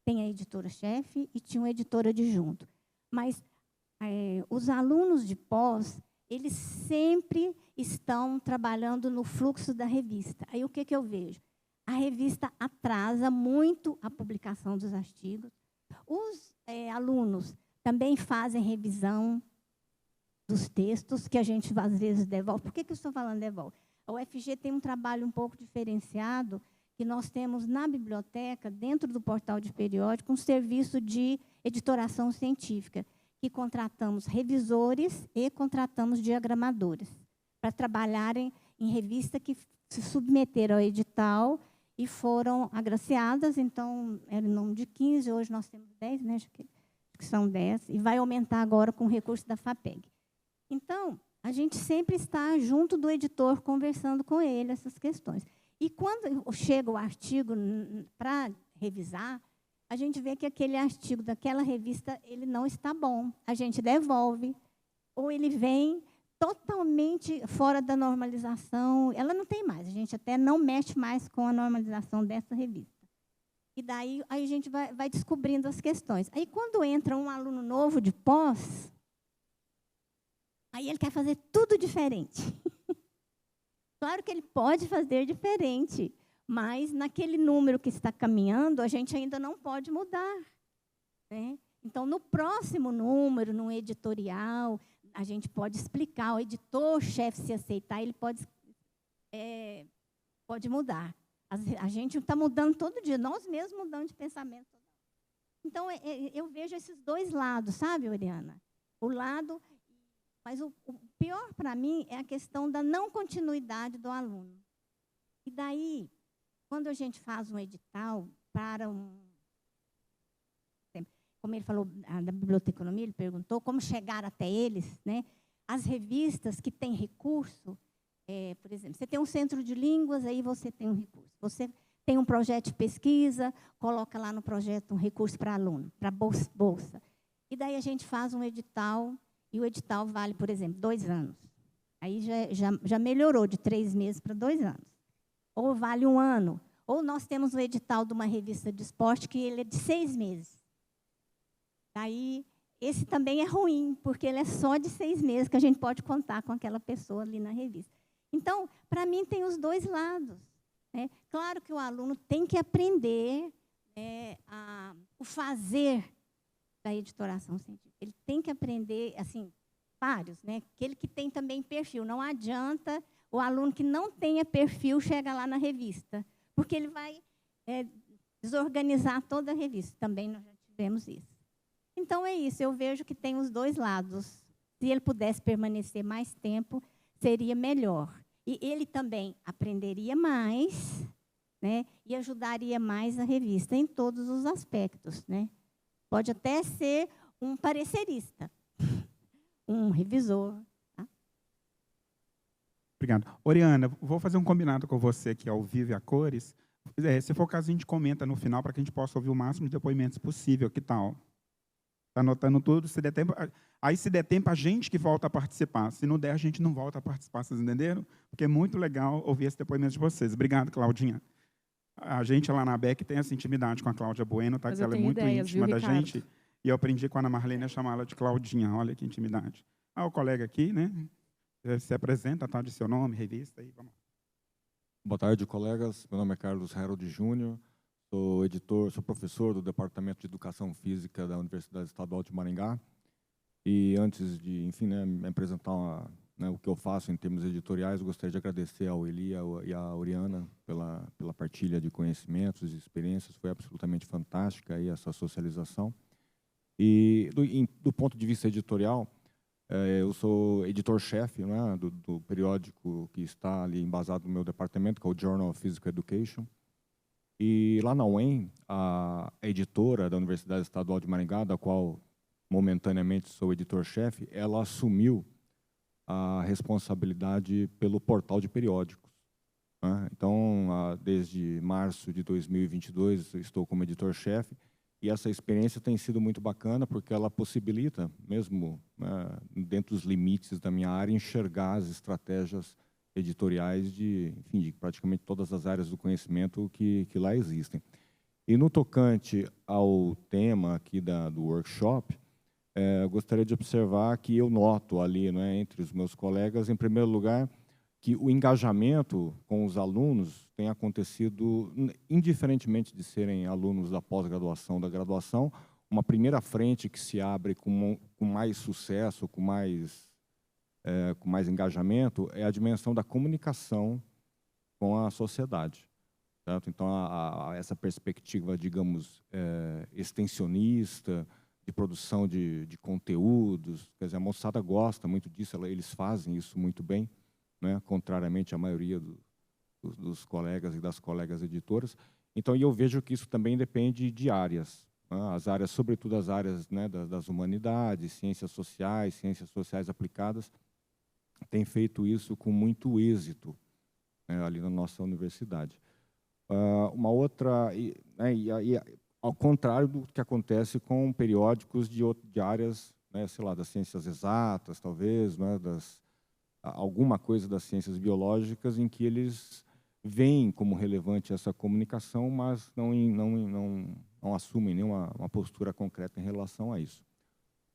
tem a editora-chefe e tinha uma editora adjunto. Mas os alunos de pós, eles sempre estão trabalhando no fluxo da revista. Aí o que eu vejo? A revista atrasa muito a publicação dos artigos. Os alunos também fazem revisão dos textos, que a gente às vezes devolve. Por que eu estou falando devolve? A UFG tem um trabalho um pouco diferenciado, que nós temos na biblioteca, dentro do portal de periódico, um serviço de editoração científica, que contratamos revisores e contratamos diagramadores, para trabalharem em revista que se submeteram ao edital e foram agraciadas. Então, era em nome de 15, hoje nós temos 10, né? Acho que são 10, e vai aumentar agora com o recurso da FAPEG. Então, a gente sempre está junto do editor, conversando com ele essas questões. E quando chega o artigo para revisar, a gente vê que aquele artigo daquela revista ele não está bom. A gente devolve, ou ele vem totalmente fora da normalização. Ela não tem mais, a gente até não mexe mais com a normalização dessa revista. E daí a gente vai descobrindo as questões. Aí, quando entra um aluno novo de pós, aí ele quer fazer tudo diferente. Claro que ele pode fazer diferente, mas naquele número que está caminhando, a gente ainda não pode mudar, né? Então, no próximo número, no editorial, a gente pode explicar, o editor-chefe, se aceitar, ele pode mudar. A gente está mudando todo dia, nós mesmos mudamos de pensamento. Então, eu vejo esses dois lados, sabe, Oriana? O lado... Mas o pior para mim é a questão da não continuidade do aluno. E daí, quando a gente faz um edital para como ele falou, da biblioteconomia, ele perguntou como chegar até eles, né? As revistas que têm recurso, por exemplo, você tem um centro de línguas, aí você tem um recurso. Você tem um projeto de pesquisa, coloca lá no projeto um recurso para aluno, para bolsa. E daí a gente faz um edital, e o edital vale, por exemplo, 2 anos. Aí já melhorou de 3 meses para 2 anos. Ou vale 1 ano, Ou nós temos um edital de uma revista de esporte que ele é de 6 meses. Aí, esse também é ruim, porque ele é só de 6 meses que a gente pode contar com aquela pessoa ali na revista. Então, para mim, tem os dois lados, né? Claro que o aluno tem que aprender o fazer da editoração científica. Ele tem que aprender, assim, vários, né? Aquele que tem também perfil. Não adianta o aluno que não tenha perfil chegar lá na revista, porque ele vai desorganizar toda a revista. Também nós já tivemos isso. Então, é isso. Eu vejo que tem os dois lados. Se ele pudesse permanecer mais tempo, seria melhor. E ele também aprenderia mais, né? E ajudaria mais a revista em todos os aspectos, né? Pode até ser um parecerista, um revisor. Tá? Obrigado. Oriana, vou fazer um combinado com você aqui ao vivo e a cores. Se for o caso, a gente comenta no final para que a gente possa ouvir o máximo de depoimentos possível. Que tal? Está anotando tudo? Se der tempo, aí, se der tempo, a gente que volta a participar. Se não der, a gente não volta a participar. Vocês entenderam? Porque é muito legal ouvir esse depoimento de vocês. Obrigado, Claudinha. A gente lá na ABEC tem essa intimidade com a Cláudia Bueno, tá? Que ela é muito íntima da gente. E eu aprendi com a Ana Marlene a chamá-la de Claudinha. Olha que intimidade. O colega aqui, né? Se apresenta, tá? De seu nome, revista. Aí, vamos. Boa tarde, colegas. Meu nome é Carlos Harold Júnior. Sou editor, sou professor do Departamento de Educação Física da Universidade Estadual de Maringá. E antes de, enfim, né, me apresentar o que eu faço em termos editoriais, eu gostaria de agradecer ao Eli e à Oriana pela partilha de conhecimentos e experiências. Foi absolutamente fantástica aí essa socialização. E do ponto de vista editorial, eu sou editor-chefe, né, do periódico que está ali embasado no meu departamento, que é o Journal of Physical Education. E lá na UEM, a editora da Universidade Estadual de Maringá, da qual momentaneamente sou editor-chefe, ela assumiu a responsabilidade pelo portal de periódicos, né? Então, desde março de 2022, estou como editor-chefe, e essa experiência tem sido muito bacana, porque ela possibilita, mesmo dentro dos limites da minha área, enxergar as estratégias editoriais de praticamente todas as áreas do conhecimento que lá existem. E no tocante ao tema aqui do workshop, eu gostaria de observar que eu noto ali, né, entre os meus colegas, em primeiro lugar, que o engajamento com os alunos tem acontecido, indiferentemente de serem alunos da pós-graduação, da graduação, uma primeira frente que se abre com mais sucesso, com mais engajamento, é a dimensão da comunicação com a sociedade. Certo? Então, essa perspectiva, digamos, extensionista, de produção de conteúdos, quer dizer, a moçada gosta muito disso, eles fazem isso muito bem, né? Contrariamente à maioria dos colegas e das colegas editoras. Então, eu vejo que isso também depende de áreas, né? As áreas, sobretudo as áreas, né, das humanidades, ciências sociais aplicadas, têm feito isso com muito êxito, né, ali na nossa universidade. Uma outra, ao contrário do que acontece com periódicos de áreas, né, sei lá, das ciências exatas, talvez, né, alguma coisa das ciências biológicas, em que eles veem como relevante essa comunicação, mas não assumem nenhuma postura concreta em relação a isso.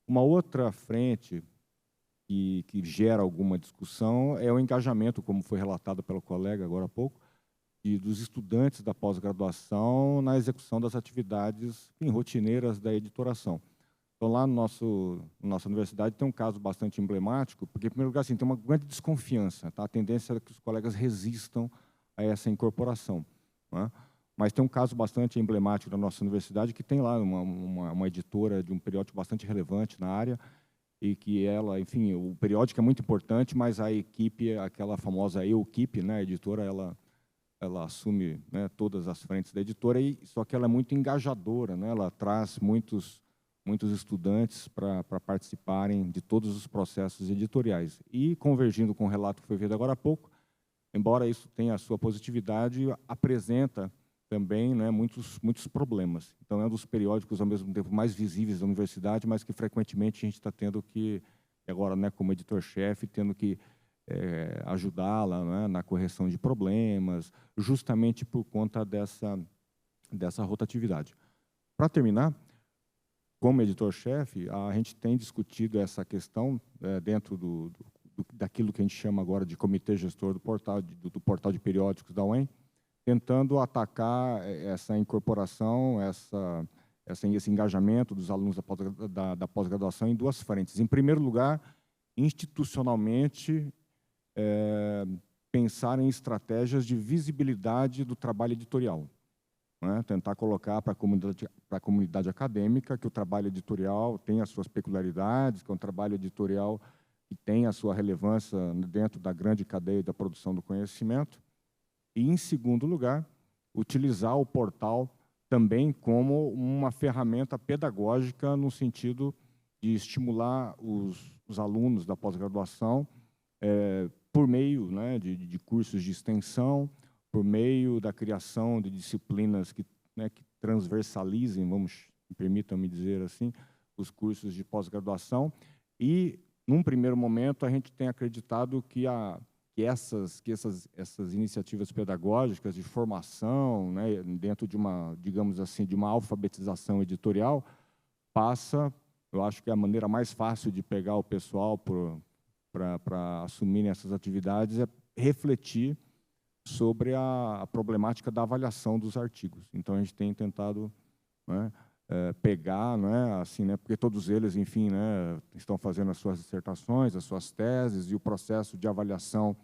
Uma outra frente que gera alguma discussão é o engajamento, como foi relatado pelo colega agora há pouco, dos estudantes da pós-graduação na execução das atividades rotineiras da editoração. Então, lá na nossa universidade tem um caso bastante emblemático, porque, em primeiro lugar, assim, tem uma grande desconfiança. Tá? A tendência é que os colegas resistam a essa incorporação. Né? Mas tem um caso bastante emblemático da nossa universidade, que tem lá uma editora de um periódico bastante relevante na área, e que ela, enfim, o periódico é muito importante, mas a equipe, aquela famosa equipe, né, a editora, ela assume, né, todas as frentes da editora, só que ela é muito engajadora, né, ela traz muitos estudantes para participarem de todos os processos editoriais. E, convergindo com o relato que foi feito agora há pouco, embora isso tenha a sua positividade, apresenta também, né, muitos problemas. Então, é um dos periódicos, ao mesmo tempo, mais visíveis da universidade, mas que frequentemente a gente está tendo que, agora, né, como editor-chefe, tendo que ajudá-la, né, na correção de problemas, justamente por conta dessa rotatividade. Para terminar, como editor-chefe, a gente tem discutido essa questão dentro daquilo que a gente chama agora de comitê gestor do portal de periódicos da UEM, tentando atacar essa incorporação, esse engajamento dos alunos da pós-graduação em duas frentes. Em primeiro lugar, institucionalmente, pensar em estratégias de visibilidade do trabalho editorial. Né? Tentar colocar para a comunidade acadêmica que o trabalho editorial tem as suas peculiaridades, que é um trabalho editorial que tem a sua relevância dentro da grande cadeia da produção do conhecimento. E, em segundo lugar, utilizar o portal também como uma ferramenta pedagógica no sentido de estimular os alunos da pós-graduação por meio, né, de cursos de extensão, por meio da criação de disciplinas que transversalizem, permitam-me dizer assim, os cursos de pós-graduação. E, num primeiro momento, a gente tem acreditado que essas iniciativas pedagógicas de formação, né, dentro de uma, digamos assim, de uma alfabetização editorial, eu acho que a maneira mais fácil de pegar o pessoal para assumirem essas atividades é refletir sobre a problemática da avaliação dos artigos. Então, a gente tem tentado, né, pegar, né, assim, né, porque todos eles, enfim, né, estão fazendo as suas dissertações, as suas teses, e o processo de avaliação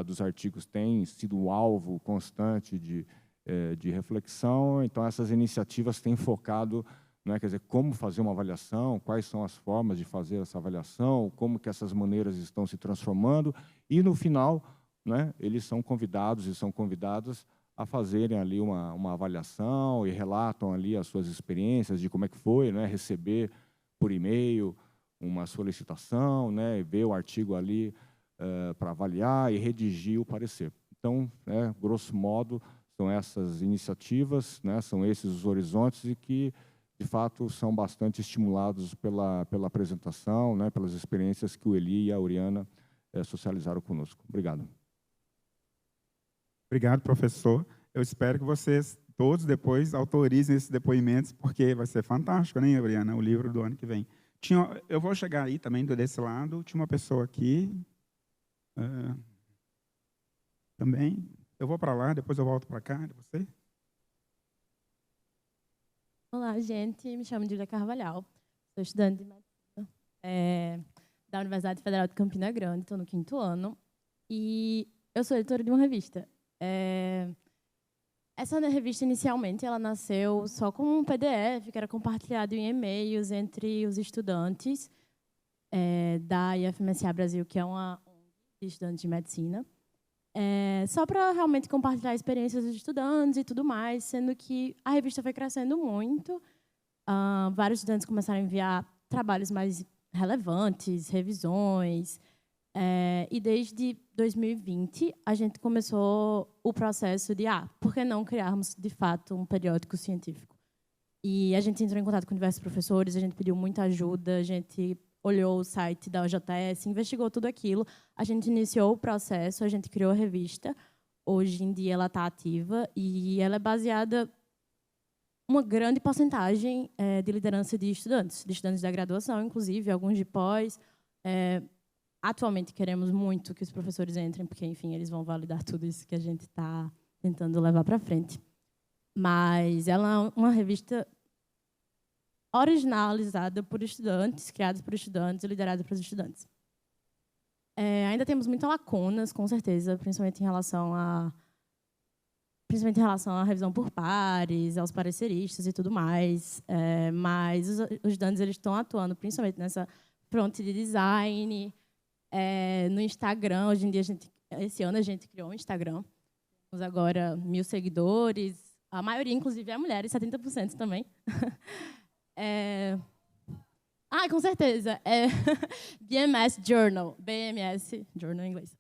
dos artigos tem sido um alvo constante de reflexão. Então, essas iniciativas têm focado, né, quer dizer, como fazer uma avaliação, quais são as formas de fazer essa avaliação, como que essas maneiras estão se transformando, e, no final, né, eles são convidados e são convidadas a fazerem ali uma avaliação e relatam ali as suas experiências de como é que foi, né, receber por e-mail uma solicitação, né, ver o artigo ali para avaliar e redigir o parecer. Então, grosso modo, são essas iniciativas, né, são esses os horizontes e que, de fato, são bastante estimulados pela apresentação, né, pelas experiências que o Eli e a Auriana socializaram conosco. Obrigado. Obrigado, professor. Eu espero que vocês todos depois autorizem esses depoimentos, porque vai ser fantástico, né, Auriana, o livro do ano que vem. Eu vou chegar aí também desse lado. Tinha uma pessoa aqui também. Eu vou para lá, depois eu volto para cá. Você? Olá, gente. Me chamo Júlia Carvalhal. Sou estudante de medicina da Universidade Federal de Campina Grande. Estou no 5º ano. E eu sou editora de uma revista. Essa revista, inicialmente, ela nasceu só com um PDF que era compartilhado em e-mails entre os estudantes da IFMSA Brasil, que é uma de estudantes de medicina, só para realmente compartilhar experiências dos estudantes e tudo mais, sendo que a revista foi crescendo muito. Vários estudantes começaram a enviar trabalhos mais relevantes, revisões, e desde 2020 a gente começou o processo de por que não criarmos de fato um periódico científico? E a gente entrou em contato com diversos professores, a gente pediu muita ajuda, a gente olhou o site da OJS, investigou tudo aquilo, a gente iniciou o processo, a gente criou a revista. Hoje em dia ela está ativa e ela é baseada uma grande porcentagem de liderança de estudantes da graduação, inclusive alguns de pós. Atualmente queremos muito que os professores entrem, porque, enfim, eles vão validar tudo isso que a gente está tentando levar para frente. Mas ela é uma revista originalizada por estudantes, criada por estudantes e liderada por estudantes. Ainda temos muitas lacunas, com certeza, principalmente em relação à revisão por pares, aos pareceristas e tudo mais. Mas os estudantes eles estão atuando principalmente nessa fronte de design. No Instagram, hoje em dia, esse ano a gente criou um Instagram. Temos agora 1000 seguidores. A maioria, inclusive, é mulheres, 70% também. Com certeza. BMS Journal. BMS Journal em inglês.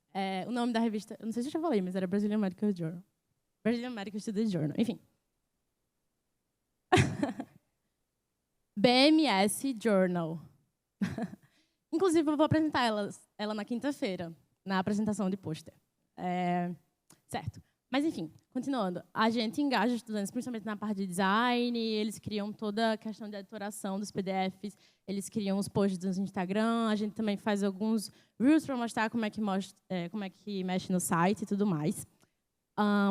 O nome da revista, eu não sei se eu já falei, mas era Brazilian Medical Journal. Brazilian Medical Student Journal. Enfim. BMS Journal. Inclusive, eu vou apresentar ela na quinta-feira. na apresentação de pôster. Certo. Mas, enfim, continuando. A gente engaja estudantes, principalmente na parte de design, eles criam toda a questão de editoração dos PDFs, eles criam os posts no Instagram, a gente também faz alguns reels para mostrar como é que mexe no site e tudo mais.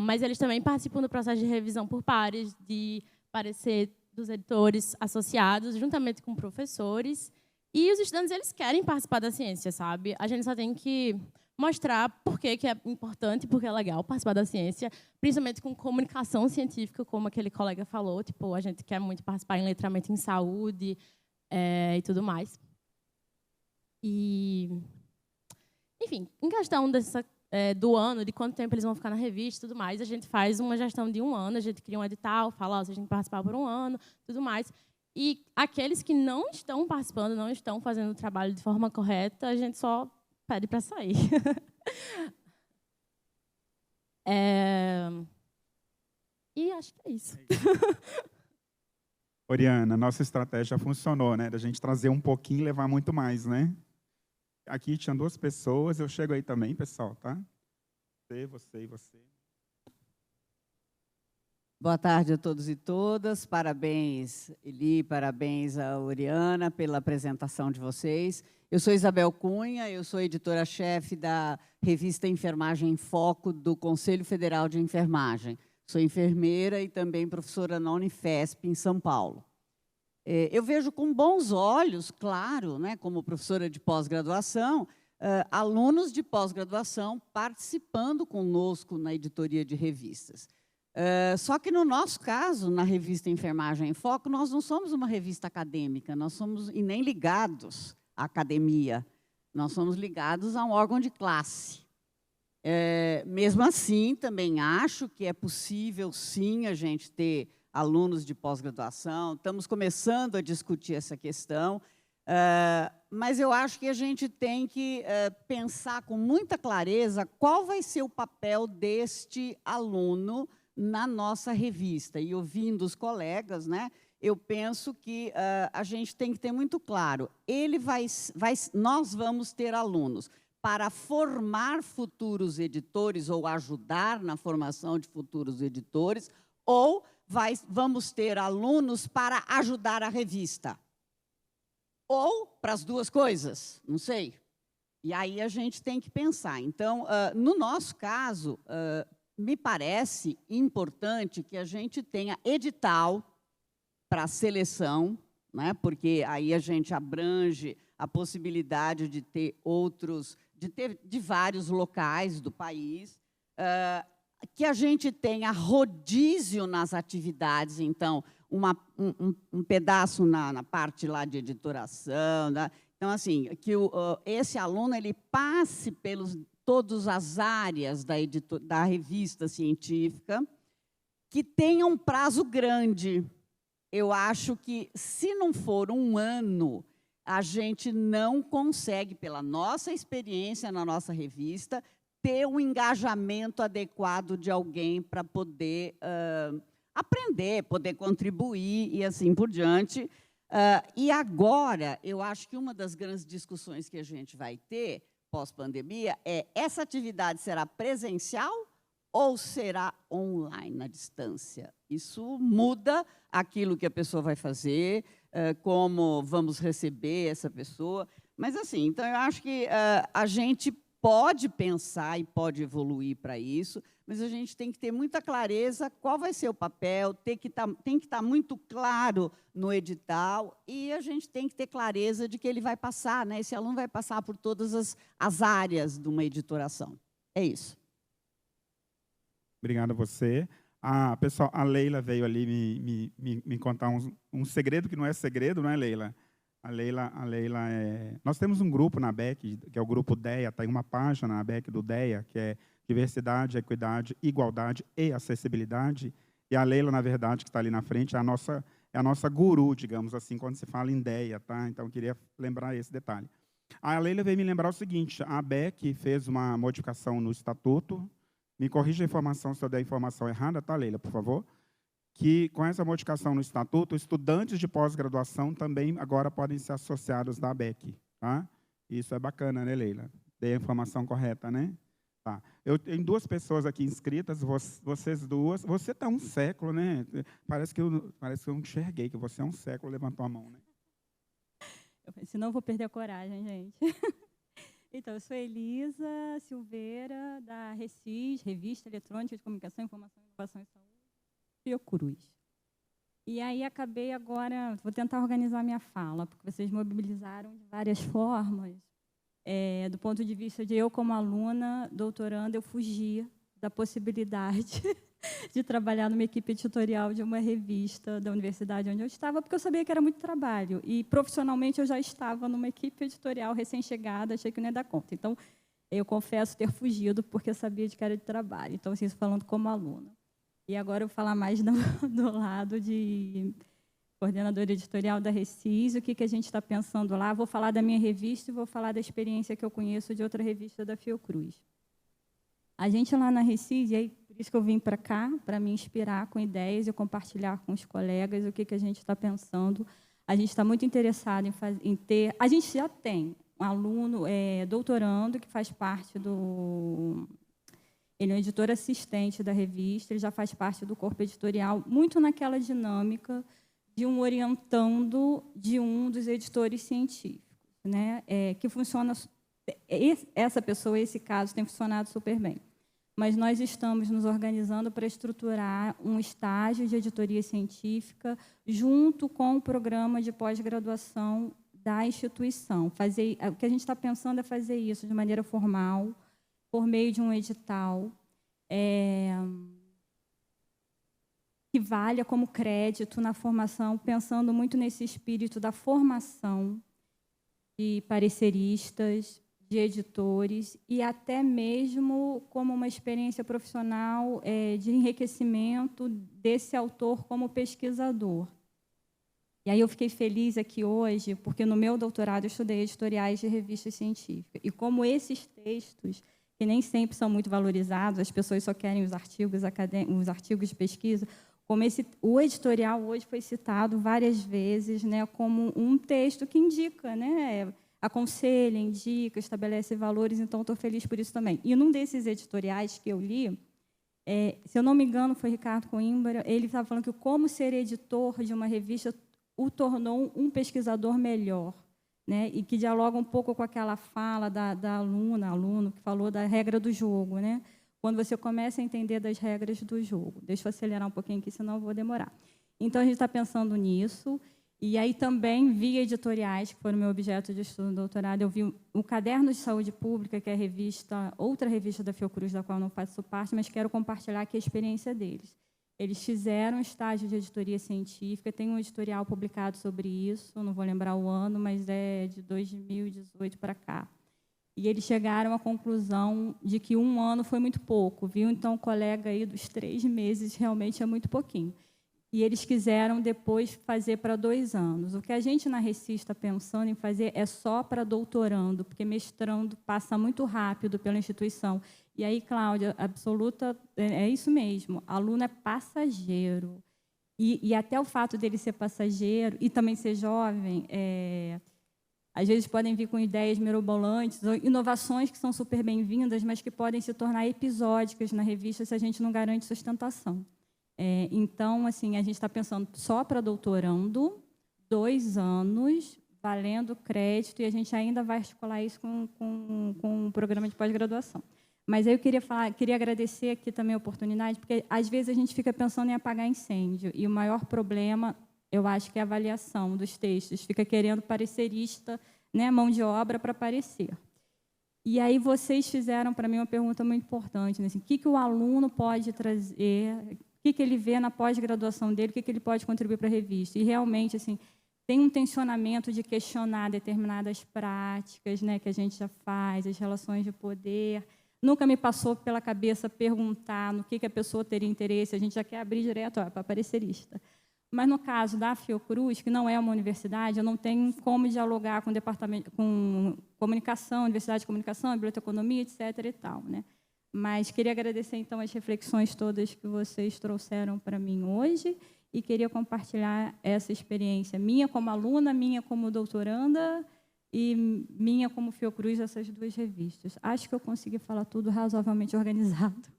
Mas eles também participam do processo de revisão por pares, de parecer dos editores associados, juntamente com professores. E os estudantes, eles querem participar da ciência, sabe? A gente só tem que mostrar por que é importante, porque é legal participar da ciência, principalmente com comunicação científica, como aquele colega falou. Tipo, a gente quer muito participar em letramento em saúde e tudo mais. E, enfim, em questão do ano, de quanto tempo eles vão ficar na revista e tudo mais, a gente faz uma gestão de 1 ano, a gente cria um edital, fala, se a gente participar por 1 ano, tudo mais. E aqueles que não estão participando, não estão fazendo o trabalho de forma correta, a gente só pede para sair. E acho que é isso. Oriana, nossa estratégia funcionou, né? Da gente trazer um pouquinho e levar muito mais, né? Aqui tinha 2 pessoas, eu chego aí também, pessoal, tá? Você e você. Boa tarde a todos e todas. Parabéns, Eli, parabéns a Oriana pela apresentação de vocês. Eu sou Isabel Cunha, eu sou editora-chefe da revista Enfermagem em Foco do Conselho Federal de Enfermagem. Sou enfermeira e também professora na Unifesp, em São Paulo. Eu vejo com bons olhos, claro, né, como professora de pós-graduação, alunos de pós-graduação participando conosco na editoria de revistas. Só que, no nosso caso, na revista Enfermagem em Foco, nós não somos uma revista acadêmica, nós somos e nem ligados à academia, nós somos ligados a um órgão de classe. Mesmo assim, também acho que é possível, sim, a gente ter alunos de pós-graduação, estamos começando a discutir essa questão, mas eu acho que a gente tem que pensar com muita clareza qual vai ser o papel deste aluno na nossa revista. E ouvindo os colegas, né, eu penso que a gente tem que ter muito claro, nós vamos ter alunos para formar futuros editores ou ajudar na formação de futuros editores, ou vamos ter alunos para ajudar a revista. Ou para as 2 coisas, não sei. E aí a gente tem que pensar. Então, no nosso caso, me parece importante que a gente tenha edital para seleção, né? Porque aí a gente abrange a possibilidade de ter de vários locais do país, que a gente tenha rodízio nas atividades, então, um pedaço na parte lá de editoração, né? Então, assim, que esse aluno ele passe pelos todas as áreas da revista científica, que tenha um prazo grande. Eu acho que, se não for 1 ano, a gente não consegue, pela nossa experiência na nossa revista, ter um engajamento adequado de alguém para poder aprender, poder contribuir e assim por diante. E agora, eu acho que uma das grandes discussões que a gente vai ter pós-pandemia essa atividade será presencial ou será online, na distância? Isso muda aquilo que a pessoa vai fazer, como vamos receber essa pessoa. Mas, assim, então, eu acho que a gente pode pensar e pode evoluir para isso, mas a gente tem que ter muita clareza qual vai ser o papel, tem que estar muito claro no edital, e a gente tem que ter clareza de que ele vai passar, né? Esse aluno vai passar por todas as áreas de uma editoração. É isso. Obrigado a você. Pessoal, a Leila veio ali me contar um segredo que não é segredo, não é, Leila? A Leila nós temos um grupo na ABEC, que é o grupo DEA, tem uma página na ABEC do DEA, que é Diversidade, Equidade, Igualdade e Acessibilidade. E a Leila, na verdade, que está ali na frente, é a nossa guru, digamos assim, quando se fala em DEA, tá? Então, eu queria lembrar esse detalhe. A Leila veio me lembrar o seguinte, a ABEC fez uma modificação no estatuto, me corrija a informação se eu der a informação errada, tá, Leila, por favor? Que, com essa modificação no estatuto, estudantes de pós-graduação também agora podem ser associados da ABEC. Tá? Isso é bacana, né, Leila? dei a informação correta, né? Tá. Eu tenho 2 pessoas aqui inscritas, vocês 2. Você está um século, né? Parece que eu não enxerguei que você é um século, levantou a mão, né? Senão eu vou perder a coragem, gente. Então, eu sou Elisa Silveira, da RECIS, Revista Eletrônica de Comunicação, Informação, Inovação e Saúde, Fiocruz. E aí acabei agora, vou tentar organizar minha fala, porque vocês mobilizaram de várias formas. Do ponto de vista de eu, como aluna, doutoranda, eu fugia da possibilidade de trabalhar numa equipe editorial de uma revista da universidade onde eu estava, porque eu sabia que era muito trabalho. E, profissionalmente, eu já estava numa equipe editorial recém-chegada, achei que não ia dar conta. Então, eu confesso ter fugido, porque eu sabia de que era de trabalho. Então, assim, falando como aluna. E agora eu vou falar mais do lado de coordenadora editorial da RECIS, o que a gente está pensando lá. Vou falar da minha revista e vou falar da experiência que eu conheço de outra revista da Fiocruz. A gente lá na RECIS, e aí por isso que eu vim para cá, para me inspirar com ideias e compartilhar com os colegas o que a gente está pensando. A gente está muito interessado em ter... A gente já tem um aluno doutorando que faz parte do... Ele é um editor assistente da revista, ele já faz parte do corpo editorial, muito naquela dinâmica de um orientando de um dos editores científicos, né? Que funciona... Essa pessoa, esse caso, tem funcionado super bem. Mas nós estamos nos organizando para estruturar um estágio de editoria científica junto com o programa de pós-graduação da instituição. O que a gente está pensando é fazer isso de maneira formal, por meio de um edital, que valha como crédito na formação, pensando muito nesse espírito da formação de pareceristas, de editores, e até mesmo como uma experiência profissional de enriquecimento desse autor como pesquisador. E aí eu fiquei feliz aqui hoje, porque no meu doutorado eu estudei editoriais de revistas científicas. E como esses textos, que nem sempre são muito valorizados, as pessoas só querem os artigos de pesquisa, como o editorial hoje foi citado várias vezes, né, como um texto que indica, né, aconselha, indica, estabelece valores, então estou feliz por isso também. E num desses editoriais que eu li, se eu não me engano, foi Ricardo Coimbra, ele estava falando que como ser editor de uma revista o tornou um pesquisador melhor, né, e que dialoga um pouco com aquela fala da aluno que falou da regra do jogo, né? Quando você começa a entender das regras do jogo. Deixa eu acelerar um pouquinho aqui, senão eu vou demorar. Então, a gente está pensando nisso. E aí também vi editoriais, que foram meu objeto de estudo no doutorado. Eu vi o Caderno de Saúde Pública, que é a revista, outra revista da Fiocruz, da qual eu não faço parte, mas quero compartilhar aqui a experiência deles. Eles fizeram um estágio de editoria científica, tem um editorial publicado sobre isso, não vou lembrar o ano, mas é de 2018 para cá. E eles chegaram à conclusão de que 1 ano foi muito pouco, viu? Então, o colega aí dos 3 meses realmente é muito pouquinho. E eles quiseram depois fazer para 2 anos. O que a gente na RECIS está pensando em fazer é só para doutorando, porque mestrando passa muito rápido pela instituição. E aí, Cláudia, absoluta, é isso mesmo, aluno é passageiro. E até o fato dele ser passageiro e também ser jovem, às vezes podem vir com ideias mirabolantes, ou inovações que são super bem-vindas, mas que podem se tornar episódicas na revista se a gente não garante sustentação. Então, assim, a gente está pensando só para doutorando, 2 anos, valendo crédito, e a gente ainda vai articular isso com um programa de pós-graduação. Mas aí eu queria agradecer aqui também a oportunidade, porque às vezes a gente fica pensando em apagar incêndio, e o maior problema, eu acho que é a avaliação dos textos, fica querendo parecerista, né, mão de obra para parecer. E aí vocês fizeram para mim uma pergunta muito importante, né, assim, o que o aluno pode trazer, o que ele vê na pós-graduação dele, o que ele pode contribuir para a revista. E realmente, assim, tem um tensionamento de questionar determinadas práticas, né, que a gente já faz, as relações de poder. Nunca me passou pela cabeça perguntar no que a pessoa teria interesse, a gente já quer abrir direto para parecerista. Mas, no caso da Fiocruz, que não é uma universidade, eu não tenho como dialogar com o departamento, com comunicação, Universidade de Comunicação, Biblioteconomia, etc. e tal, né? Mas queria agradecer, então, as reflexões todas que vocês trouxeram para mim hoje e queria compartilhar essa experiência minha como aluna, minha como doutoranda e minha como Fiocruz, essas duas revistas. Acho que eu consegui falar tudo razoavelmente organizado.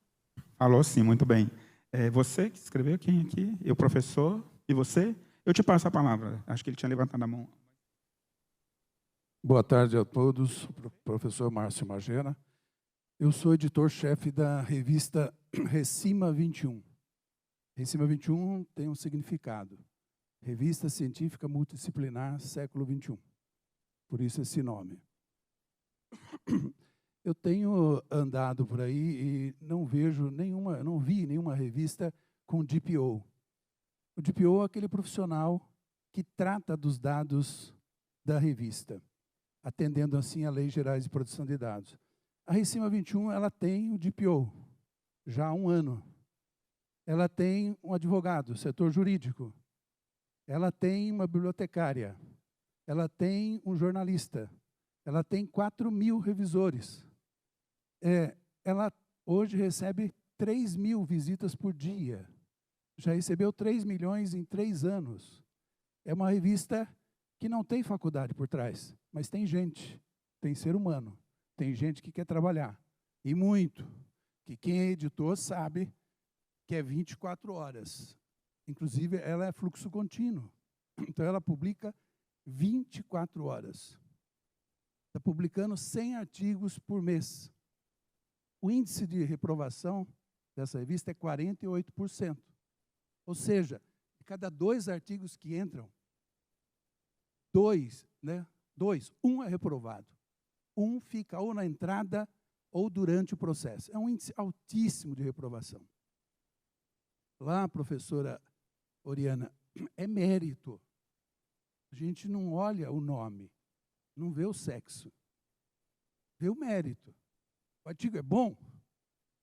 Falou sim, muito bem. Você que escreveu, quem aqui? Eu, professor, e você? Eu te passo a palavra. Acho que ele tinha levantado a mão. Boa tarde a todos, professor Márcio Magera. Eu sou editor-chefe da revista Recima 21. Recima 21 tem um significado. Revista Científica Multidisciplinar Século XXI. Por isso esse nome. Eu tenho andado por aí e não vi nenhuma revista com DPO. O DPO é aquele profissional que trata dos dados da revista, atendendo assim a Leis Gerais de Proteção de Dados. A Recima 21, ela tem o DPO, já há um ano. Ela tem um advogado, setor jurídico. Ela tem uma bibliotecária. Ela tem um jornalista. Ela tem 4.000 revisores. Ela hoje recebe 3.000 visitas por dia. Já recebeu 3 milhões em 3 anos. É uma revista que não tem faculdade por trás, mas tem gente, tem ser humano, tem gente que quer trabalhar. E muito. Que quem é editor sabe que é 24 horas. Inclusive, ela é fluxo contínuo. Então, ela publica 24 horas. Está publicando 100 artigos por mês. O índice de reprovação dessa revista é 48%. Ou seja, de cada 2 artigos que entram, 1 é reprovado. 1 fica ou na entrada ou durante o processo. É um índice altíssimo de reprovação. Lá, professora Oriana, é mérito. A gente não olha o nome, não vê o sexo, vê o mérito. O artigo é bom?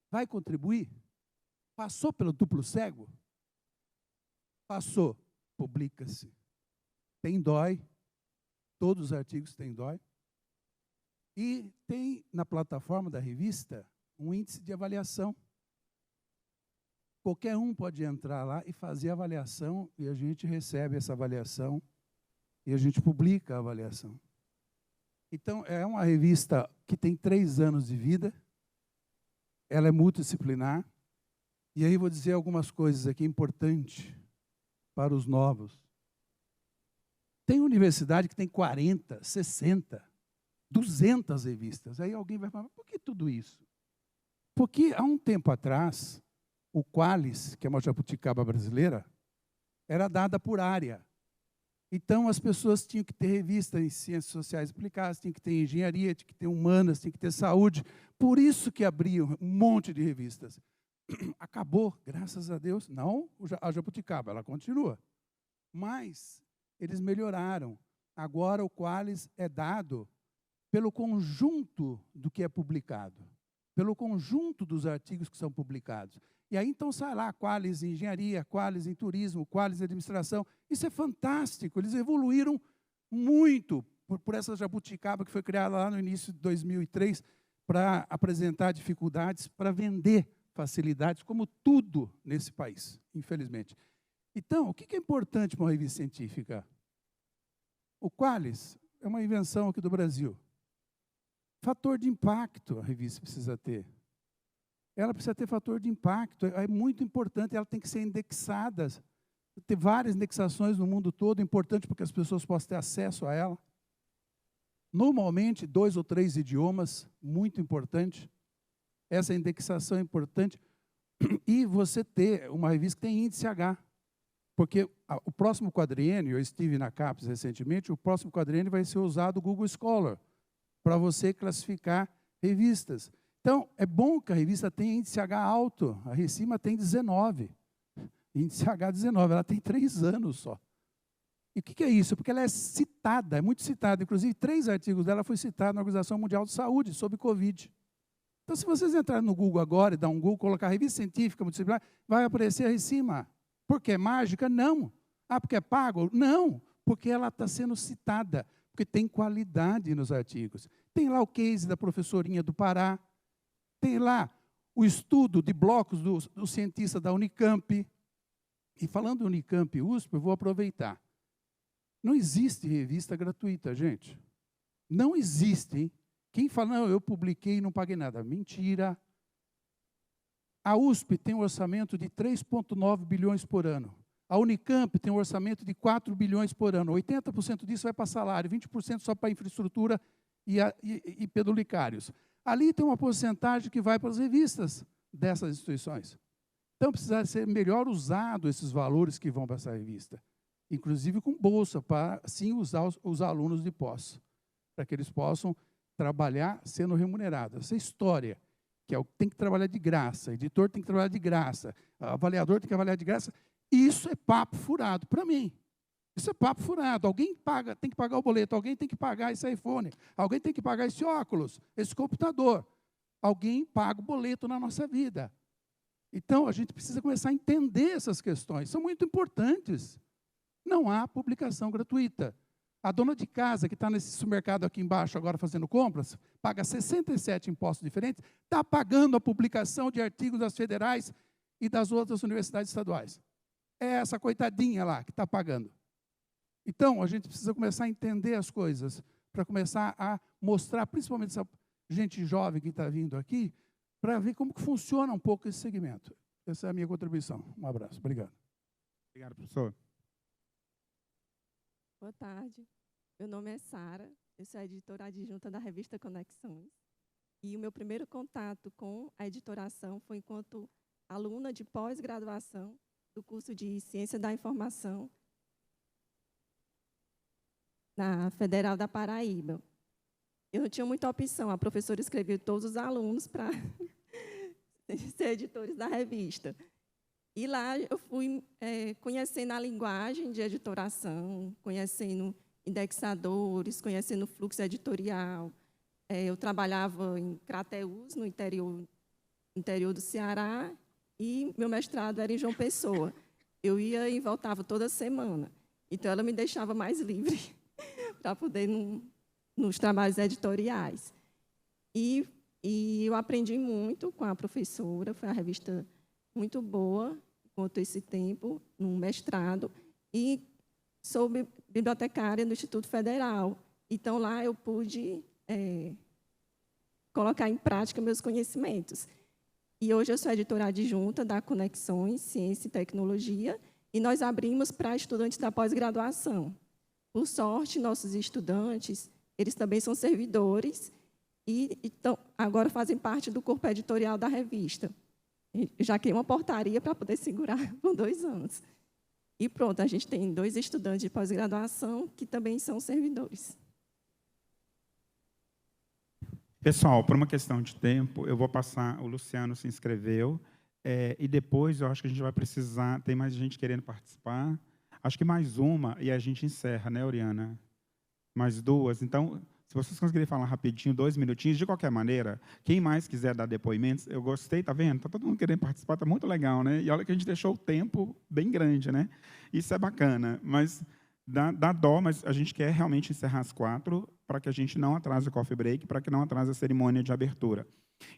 Vai contribuir? Passou pelo duplo cego? Passou, publica-se. Tem DOI, todos os artigos têm DOI. E tem na plataforma da revista um índice de avaliação. Qualquer um pode entrar lá e fazer a avaliação, e a gente recebe essa avaliação, e a gente publica a avaliação. Então, é uma revista que tem 3 anos de vida, ela é multidisciplinar, e aí vou dizer algumas coisas aqui importantes para os novos. Tem universidade que tem 40, 60, 200 revistas. Aí alguém vai falar, por que tudo isso? Porque há um tempo atrás, o Qualis, que é uma jabuticaba brasileira, era dada por área. Então, as pessoas tinham que ter revista em ciências sociais aplicadas, tinham que ter engenharia, tinham que ter humanas, tinham que ter saúde. Por isso que abriam um monte de revistas. Acabou, graças a Deus. Não a jabuticaba, ela continua. Mas eles melhoraram. Agora o Qualis é dado pelo conjunto do que é publicado, pelo conjunto dos artigos que são publicados. E aí, então, sai lá, Qualis em engenharia, Qualis em turismo, Qualis em administração. Isso é fantástico. Eles evoluíram muito por essa jabuticaba que foi criada lá no início de 2003 para apresentar dificuldades, para vender facilidades, como tudo nesse país, infelizmente. Então, o que é importante para uma revista científica? O Qualis é uma invenção aqui do Brasil. Fator de impacto a revista precisa ter. Ela precisa ter fator de impacto, é muito importante, ela tem que ser indexada, ter várias indexações no mundo todo, importante para que as pessoas possam ter acesso a ela. Normalmente, 2 ou 3 idiomas, muito importante. Essa indexação é importante. E você ter uma revista que tem índice H. Porque o próximo quadriênio, eu estive na CAPES recentemente, o próximo quadriênio vai ser usado o Google Scholar, para você classificar revistas. Então, é bom que a revista tenha índice H alto. A Recima tem 19. Índice H 19, ela tem 3 anos só. E o que é isso? Porque ela é citada, é muito citada. Inclusive, 3 artigos dela foi citada na Organização Mundial de Saúde sobre Covid. Então, se vocês entrarem no Google agora e dar um Google, colocar revista científica multidisciplinar, vai aparecer a Recima. Porque é mágica? Não. Ah, porque é pago? Não. Porque ela está sendo citada. Porque tem qualidade nos artigos. Tem lá o case da professorinha do Pará. Tem lá o estudo de blocos do cientista da Unicamp. E falando do Unicamp e USP, eu vou aproveitar. Não existe revista gratuita, gente. Não existe, hein? Quem fala, não, eu publiquei e não paguei nada. Mentira. A USP tem um orçamento de 3,9 bilhões por ano. A Unicamp tem um orçamento de 4 bilhões por ano. 80% disso vai para salário, 20% só para infraestrutura e pedulicários. Ali tem uma porcentagem que vai para as revistas dessas instituições. Então, precisa ser melhor usado esses valores que vão para essa revista, inclusive com bolsa, para, sim, usar os alunos de pós, para que eles possam trabalhar sendo remunerados. Essa história, que tem que trabalhar de graça, editor tem que trabalhar de graça, avaliador tem que avaliar de graça, isso é papo furado para mim. Isso é papo furado. Alguém tem que pagar o boleto, alguém tem que pagar esse iPhone, alguém tem que pagar esse óculos, esse computador. Alguém paga o boleto na nossa vida. Então, a gente precisa começar a entender essas questões. São muito importantes. Não há publicação gratuita. A dona de casa, que está nesse supermercado aqui embaixo, agora fazendo compras, paga 67 impostos diferentes, está pagando a publicação de artigos das federais e das outras universidades estaduais. É essa coitadinha lá que está pagando. Então, a gente precisa começar a entender as coisas, para começar a mostrar, principalmente essa gente jovem que está vindo aqui, para ver como que funciona um pouco esse segmento. Essa é a minha contribuição. Um abraço. Obrigado. Obrigado, professor. Boa tarde. Meu nome é Sara, eu sou a editora adjunta da revista Conexões. E o meu primeiro contato com a editoração foi enquanto aluna de pós-graduação do curso de Ciência da Informação na Federal da Paraíba. Eu não tinha muita opção, a professora escreveu todos os alunos para ser editores da revista. E lá eu fui conhecendo a linguagem de editoração, conhecendo indexadores, conhecendo o fluxo editorial. Eu trabalhava em Crateús, no interior do Ceará, e meu mestrado era em João Pessoa. Eu ia e voltava toda semana. Então, ela me deixava mais livre para poder nos trabalhos editoriais. E eu aprendi muito com a professora, foi uma revista muito boa, enquanto esse tempo, no mestrado, e sou bibliotecária do Instituto Federal. Então, lá eu pude colocar em prática meus conhecimentos. E hoje eu sou editora adjunta da Conexões, Ciência e Tecnologia, e nós abrimos para estudantes da pós-graduação. Por sorte, nossos estudantes, eles também são servidores e então, agora fazem parte do corpo editorial da revista. Já criei uma portaria para poder segurar por 2 anos. E pronto, a gente tem 2 estudantes de pós-graduação que também são servidores. Pessoal, por uma questão de tempo, eu vou passar, o Luciano se inscreveu, e depois eu acho que a gente vai precisar, tem mais gente querendo participar, acho que mais uma, e a gente encerra, né, Oriana? Mais 2. Então, se vocês conseguirem falar rapidinho, 2 minutinhos, de qualquer maneira, quem mais quiser dar depoimentos, eu gostei, tá vendo? Está todo mundo querendo participar, está muito legal, né? E olha que a gente deixou o tempo bem grande, né? Isso é bacana, mas dá dó, mas a gente quer realmente encerrar às 4, para que a gente não atrase o coffee break, para que não atrase a cerimônia de abertura.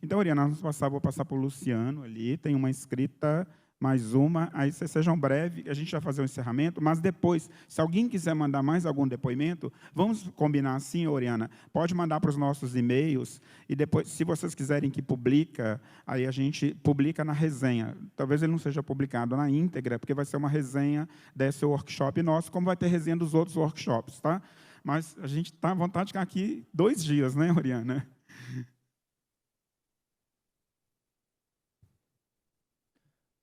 Então, Oriana, vou passar para o Luciano ali, tem uma inscrita, mais uma, aí vocês sejam breves, a gente vai fazer o encerramento, mas depois, se alguém quiser mandar mais algum depoimento, vamos combinar assim, Oriana, pode mandar para os nossos e-mails, e depois, se vocês quiserem que publica, aí a gente publica na resenha. Talvez ele não seja publicado na íntegra, porque vai ser uma resenha desse workshop nosso, como vai ter resenha dos outros workshops, tá? Mas a gente está à vontade de ficar aqui 2 dias, né, Oriana?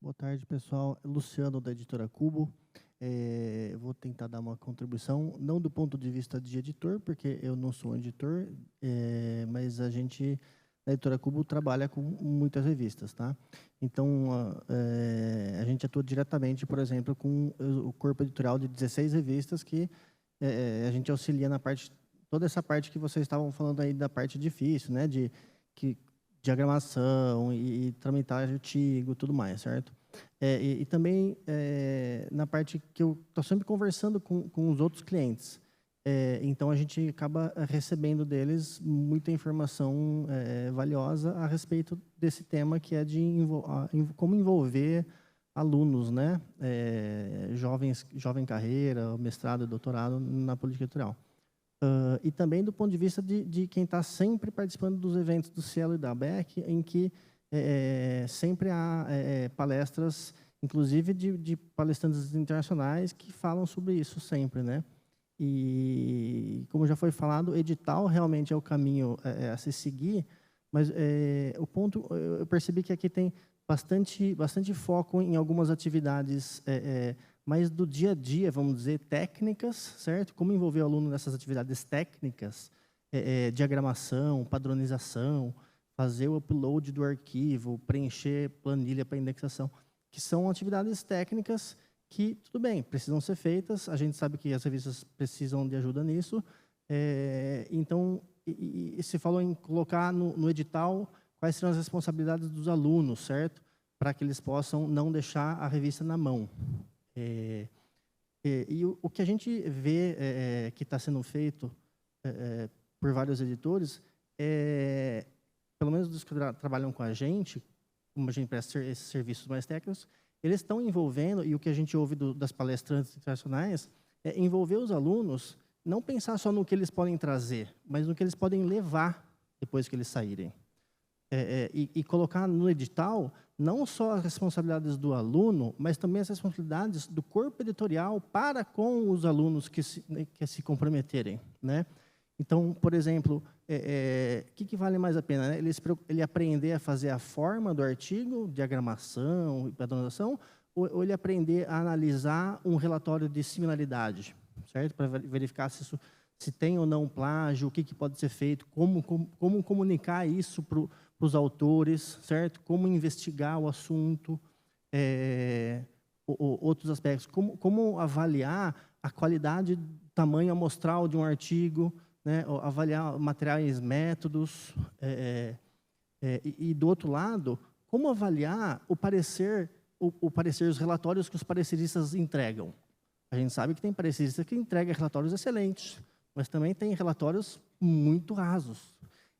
Boa tarde, pessoal. Luciano, da Editora Cubo. Eu vou tentar dar uma contribuição, não do ponto de vista de editor, porque eu não sou um editor, mas a gente, na Editora Cubo, trabalha com muitas revistas, tá? Então, a gente atua diretamente, por exemplo, com o corpo editorial de 16 revistas que a gente auxilia na parte, toda essa parte que vocês estavam falando aí da parte difícil, né? De diagramação e tramitar artigo, tudo mais, certo? E também na parte que eu estou sempre conversando com os outros clientes. Então, a gente acaba recebendo deles muita informação valiosa a respeito desse tema, que é de como envolver alunos, né? Jovem carreira, mestrado, doutorado na política editorial. e também do ponto de vista de quem está sempre participando dos eventos do Cielo e da ABEC, em que sempre há palestras, inclusive de palestrantes internacionais, que falam sobre isso sempre, né? E, como já foi falado, edital realmente é o caminho a se seguir, mas o ponto, eu percebi que aqui tem bastante foco em algumas atividades mais do dia a dia, vamos dizer, técnicas, certo? Como envolver o aluno nessas atividades técnicas, diagramação, padronização, fazer o upload do arquivo, preencher planilha para indexação, que são atividades técnicas que, tudo bem, precisam ser feitas, a gente sabe que as revistas precisam de ajuda nisso, então, e se falou em colocar no edital quais serão as responsabilidades dos alunos, certo? Para que eles possam não deixar a revista na mão. E o que a gente vê que está sendo feito por vários editores, pelo menos dos que trabalham com a gente, como a gente presta esses serviços mais técnicos, eles estão envolvendo, e o que a gente ouve das palestrantes internacionais, é envolver os alunos, não pensar só no que eles podem trazer, mas no que eles podem levar depois que eles saírem. E colocar no edital não só as responsabilidades do aluno, mas também as responsabilidades do corpo editorial para com os alunos que se comprometerem, né? Então, por exemplo, o que vale mais a pena, né? Ele aprender a fazer a forma do artigo, diagramação e padronização, ou ele aprender a analisar um relatório de similaridade, certo? Para verificar se tem ou não plágio, o que pode ser feito, como comunicar isso para os autores, certo? Como investigar o assunto, outros aspectos, como avaliar a qualidade, tamanho amostral de um artigo, né? Avaliar materiais, métodos, e do outro lado, como avaliar o parecer, os relatórios que os pareceristas entregam. A gente sabe que tem pareceristas que entregam relatórios excelentes, mas também tem relatórios muito rasos.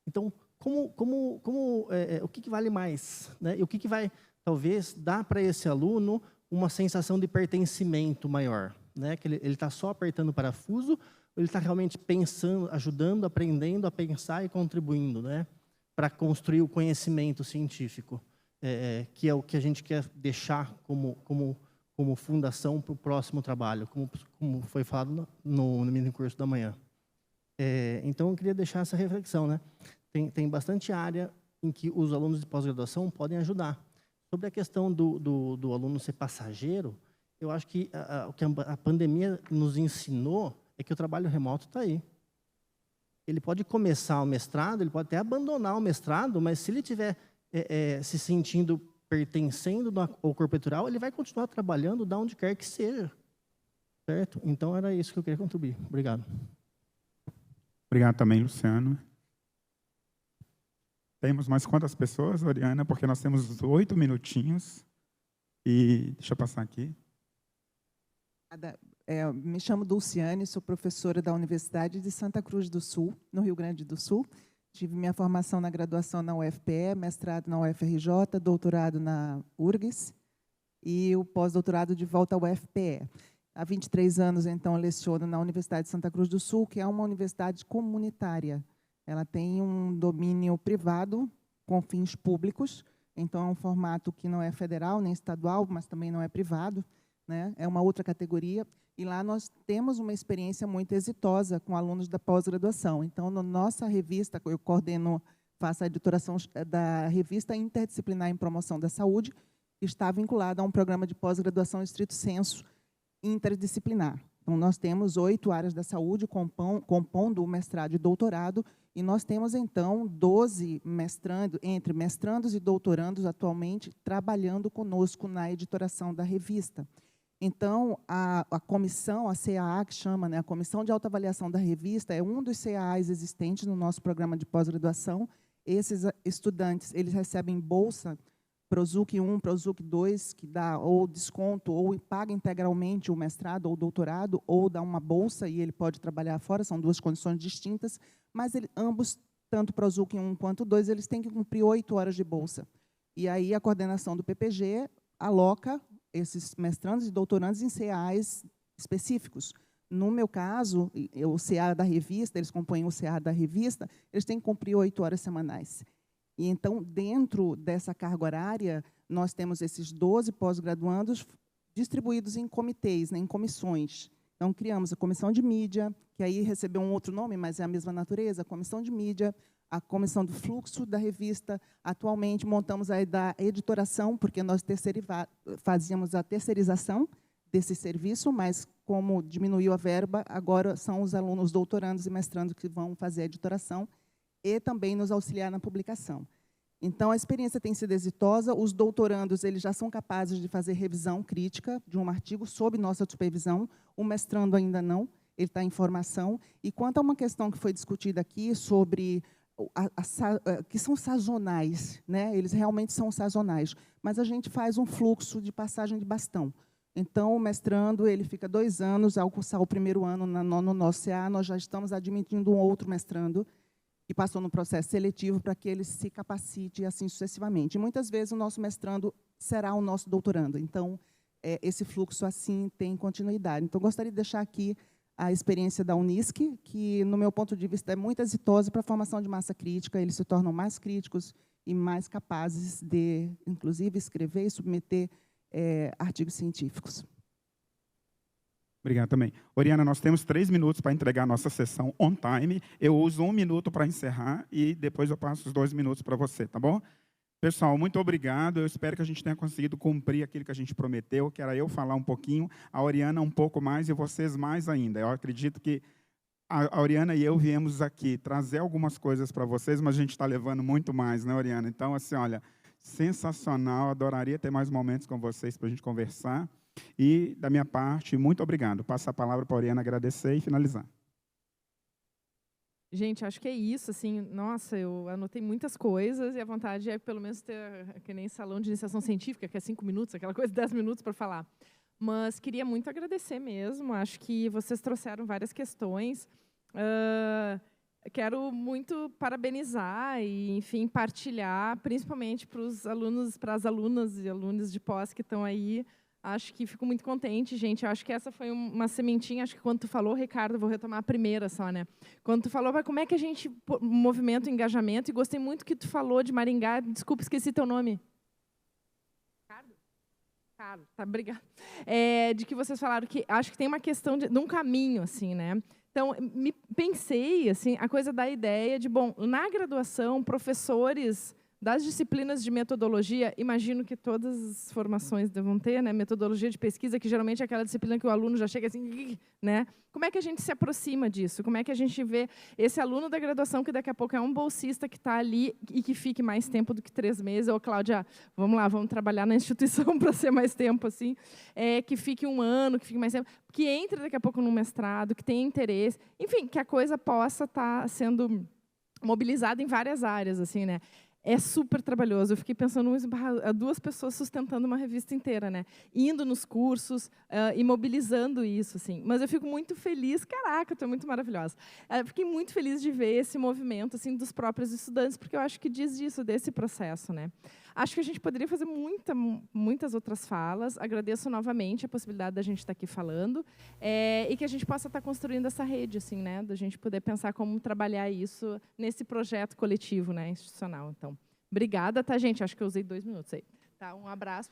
Então, o que vale mais, né? E o que vai, talvez, dar para esse aluno uma sensação de pertencimento maior, né? Que ele está só apertando o parafuso, ou ele está realmente pensando, ajudando, aprendendo a pensar e contribuindo, né? Para construir o conhecimento científico, que é o que a gente quer deixar como fundação para o próximo trabalho, como foi falado no mini curso da manhã. Então, eu queria deixar essa reflexão, né? Tem bastante área em que os alunos de pós-graduação podem ajudar. Sobre a questão do aluno ser passageiro, eu acho que o que a pandemia nos ensinou é que o trabalho remoto está aí. Ele pode começar o mestrado, ele pode até abandonar o mestrado, mas se ele estiver se sentindo pertencendo ao corpo editorial, ele vai continuar trabalhando de onde quer que seja. Certo? Então, era isso que eu queria contribuir. Obrigado. Obrigado também, Luciano. Temos mais quantas pessoas, Oriana? Porque nós temos 8 minutinhos. E deixa eu passar aqui. Me chamo Dulciane, sou professora da Universidade de Santa Cruz do Sul, no Rio Grande do Sul. Tive minha formação na graduação na UFPE, mestrado na UFRJ, doutorado na URGS e o pós-doutorado de volta à UFPE. Há 23 anos, então, leciono na Universidade de Santa Cruz do Sul, que é uma universidade comunitária. Ela tem um domínio privado com fins públicos, então é um formato que não é federal nem estadual, mas também não é privado, né? É uma outra categoria. E lá nós temos uma experiência muito exitosa com alunos da pós-graduação. Então, na nossa revista, eu faço a editoração da revista Interdisciplinar em Promoção da Saúde, que está vinculada a um programa de pós-graduação estrito sensu interdisciplinar. Então, nós temos 8 áreas da saúde compondo o mestrado e doutorado, e nós temos, então, 12 entre mestrandos e doutorandos atualmente trabalhando conosco na editoração da revista. Então, a comissão, a CAA, que chama, né, a Comissão de Autoavaliação da Revista, é um dos CAAs existentes no nosso programa de pós-graduação. Esses estudantes, eles recebem bolsa ProSuc 1, ProSuc 2, que dá ou desconto, ou paga integralmente o mestrado ou o doutorado, ou dá uma bolsa e ele pode trabalhar fora, são 2 condições distintas, mas ambos, tanto ProSuc 1 quanto 2, eles têm que cumprir 8 horas de bolsa. E aí a coordenação do PPG aloca esses mestrandos e doutorandos em CAAs específicos. No meu caso, o CA da revista, eles compõem o CA da revista, eles têm que cumprir 8 horas semanais. E então, dentro dessa carga horária, nós temos esses 12 pós-graduandos distribuídos em comitês, né, em comissões. Então, criamos a comissão de mídia, que aí recebeu um outro nome, mas é a mesma natureza, a comissão de mídia, a comissão do fluxo da revista. Atualmente, montamos a da editoração, porque nós fazíamos a terceirização desse serviço, mas como diminuiu a verba, agora são os alunos doutorandos e mestrandos que vão fazer a editoração e também nos auxiliar na publicação. Então, a experiência tem sido exitosa. Os doutorandos eles já são capazes de fazer revisão crítica de um artigo sob nossa supervisão. O mestrando ainda não, ele está em formação. E quanto a uma questão que foi discutida aqui sobre que são sazonais, né? Eles realmente são sazonais, mas a gente faz um fluxo de passagem de bastão. Então, o mestrando ele fica 2 anos, ao cursar o primeiro ano no nosso CA, nós já estamos admitindo um outro mestrando que passou no processo seletivo para que ele se capacite e assim sucessivamente. E muitas vezes o nosso mestrando será o nosso doutorando. Então, esse fluxo assim tem continuidade. Então, gostaria de deixar aqui a experiência da Unisc, que, no meu ponto de vista, é muito exitosa para a formação de massa crítica. Eles se tornam mais críticos e mais capazes de, inclusive, escrever e submeter artigos científicos. Obrigado também. Oriana, nós temos 3 minutos para entregar a nossa sessão on time. Eu uso 1 minuto para encerrar e depois eu passo os 2 minutos para você, tá bom? Pessoal, muito obrigado. Eu espero que a gente tenha conseguido cumprir aquilo que a gente prometeu, que era eu falar um pouquinho, a Oriana um pouco mais e vocês mais ainda. Eu acredito que a Oriana e eu viemos aqui trazer algumas coisas para vocês, mas a gente está levando muito mais, né, Oriana? Então, assim, olha, sensacional. Adoraria ter mais momentos com vocês para a gente conversar. E, da minha parte, muito obrigado. Passo a palavra para a Oriana agradecer e finalizar. Gente, acho que é isso, assim, nossa, eu anotei muitas coisas e a vontade é, pelo menos, ter, que nem salão de iniciação científica, que é 5 minutos, aquela coisa de 10 minutos para falar. Mas queria muito agradecer mesmo, acho que vocês trouxeram várias questões. Quero muito parabenizar e, enfim, partilhar, principalmente para os alunos, para as alunas e alunos de pós que estão aí. Acho que fico muito contente, gente. Acho que essa foi uma sementinha. Acho que quando tu falou, Ricardo, vou retomar a primeira só, né? Quando tu falou, como é que a gente movimenta o engajamento, e gostei muito que tu falou de Maringá. Desculpa, esqueci teu nome. Ricardo? Ricardo, tá, obrigada. De que vocês falaram que acho que tem uma questão de um caminho, assim, né? Então, pensei, assim, a coisa da ideia de, bom, na graduação, professores das disciplinas de metodologia, imagino que todas as formações devam ter, né? Metodologia de pesquisa, que geralmente é aquela disciplina que o aluno já chega assim, né? Como é que a gente se aproxima disso? Como é que a gente vê esse aluno da graduação que daqui a pouco é um bolsista que está ali e que fique mais tempo do que 3 meses? Ou, Cláudia, vamos lá, vamos trabalhar na instituição para ser mais tempo, assim. Que fique 1 ano, que fique mais tempo. Que entre daqui a pouco no mestrado, que tenha interesse. Enfim, que a coisa possa estar sendo mobilizada em várias áreas, assim, né? É super trabalhoso. Eu fiquei pensando, 2 pessoas sustentando uma revista inteira, né? Indo nos cursos e mobilizando isso, assim. Mas eu fico muito feliz. Caraca, tu é muito maravilhosa. Fiquei muito feliz de ver esse movimento, assim, dos próprios estudantes, porque eu acho que diz disso, desse processo, né? Acho que a gente poderia fazer muitas outras falas. Agradeço novamente a possibilidade da gente estar aqui falando e que a gente possa estar construindo essa rede, assim, né? Da gente poder pensar como trabalhar isso nesse projeto coletivo, né? Institucional. Então, obrigada, tá, gente? Acho que eu usei 2 minutos aí. Tá, um abraço.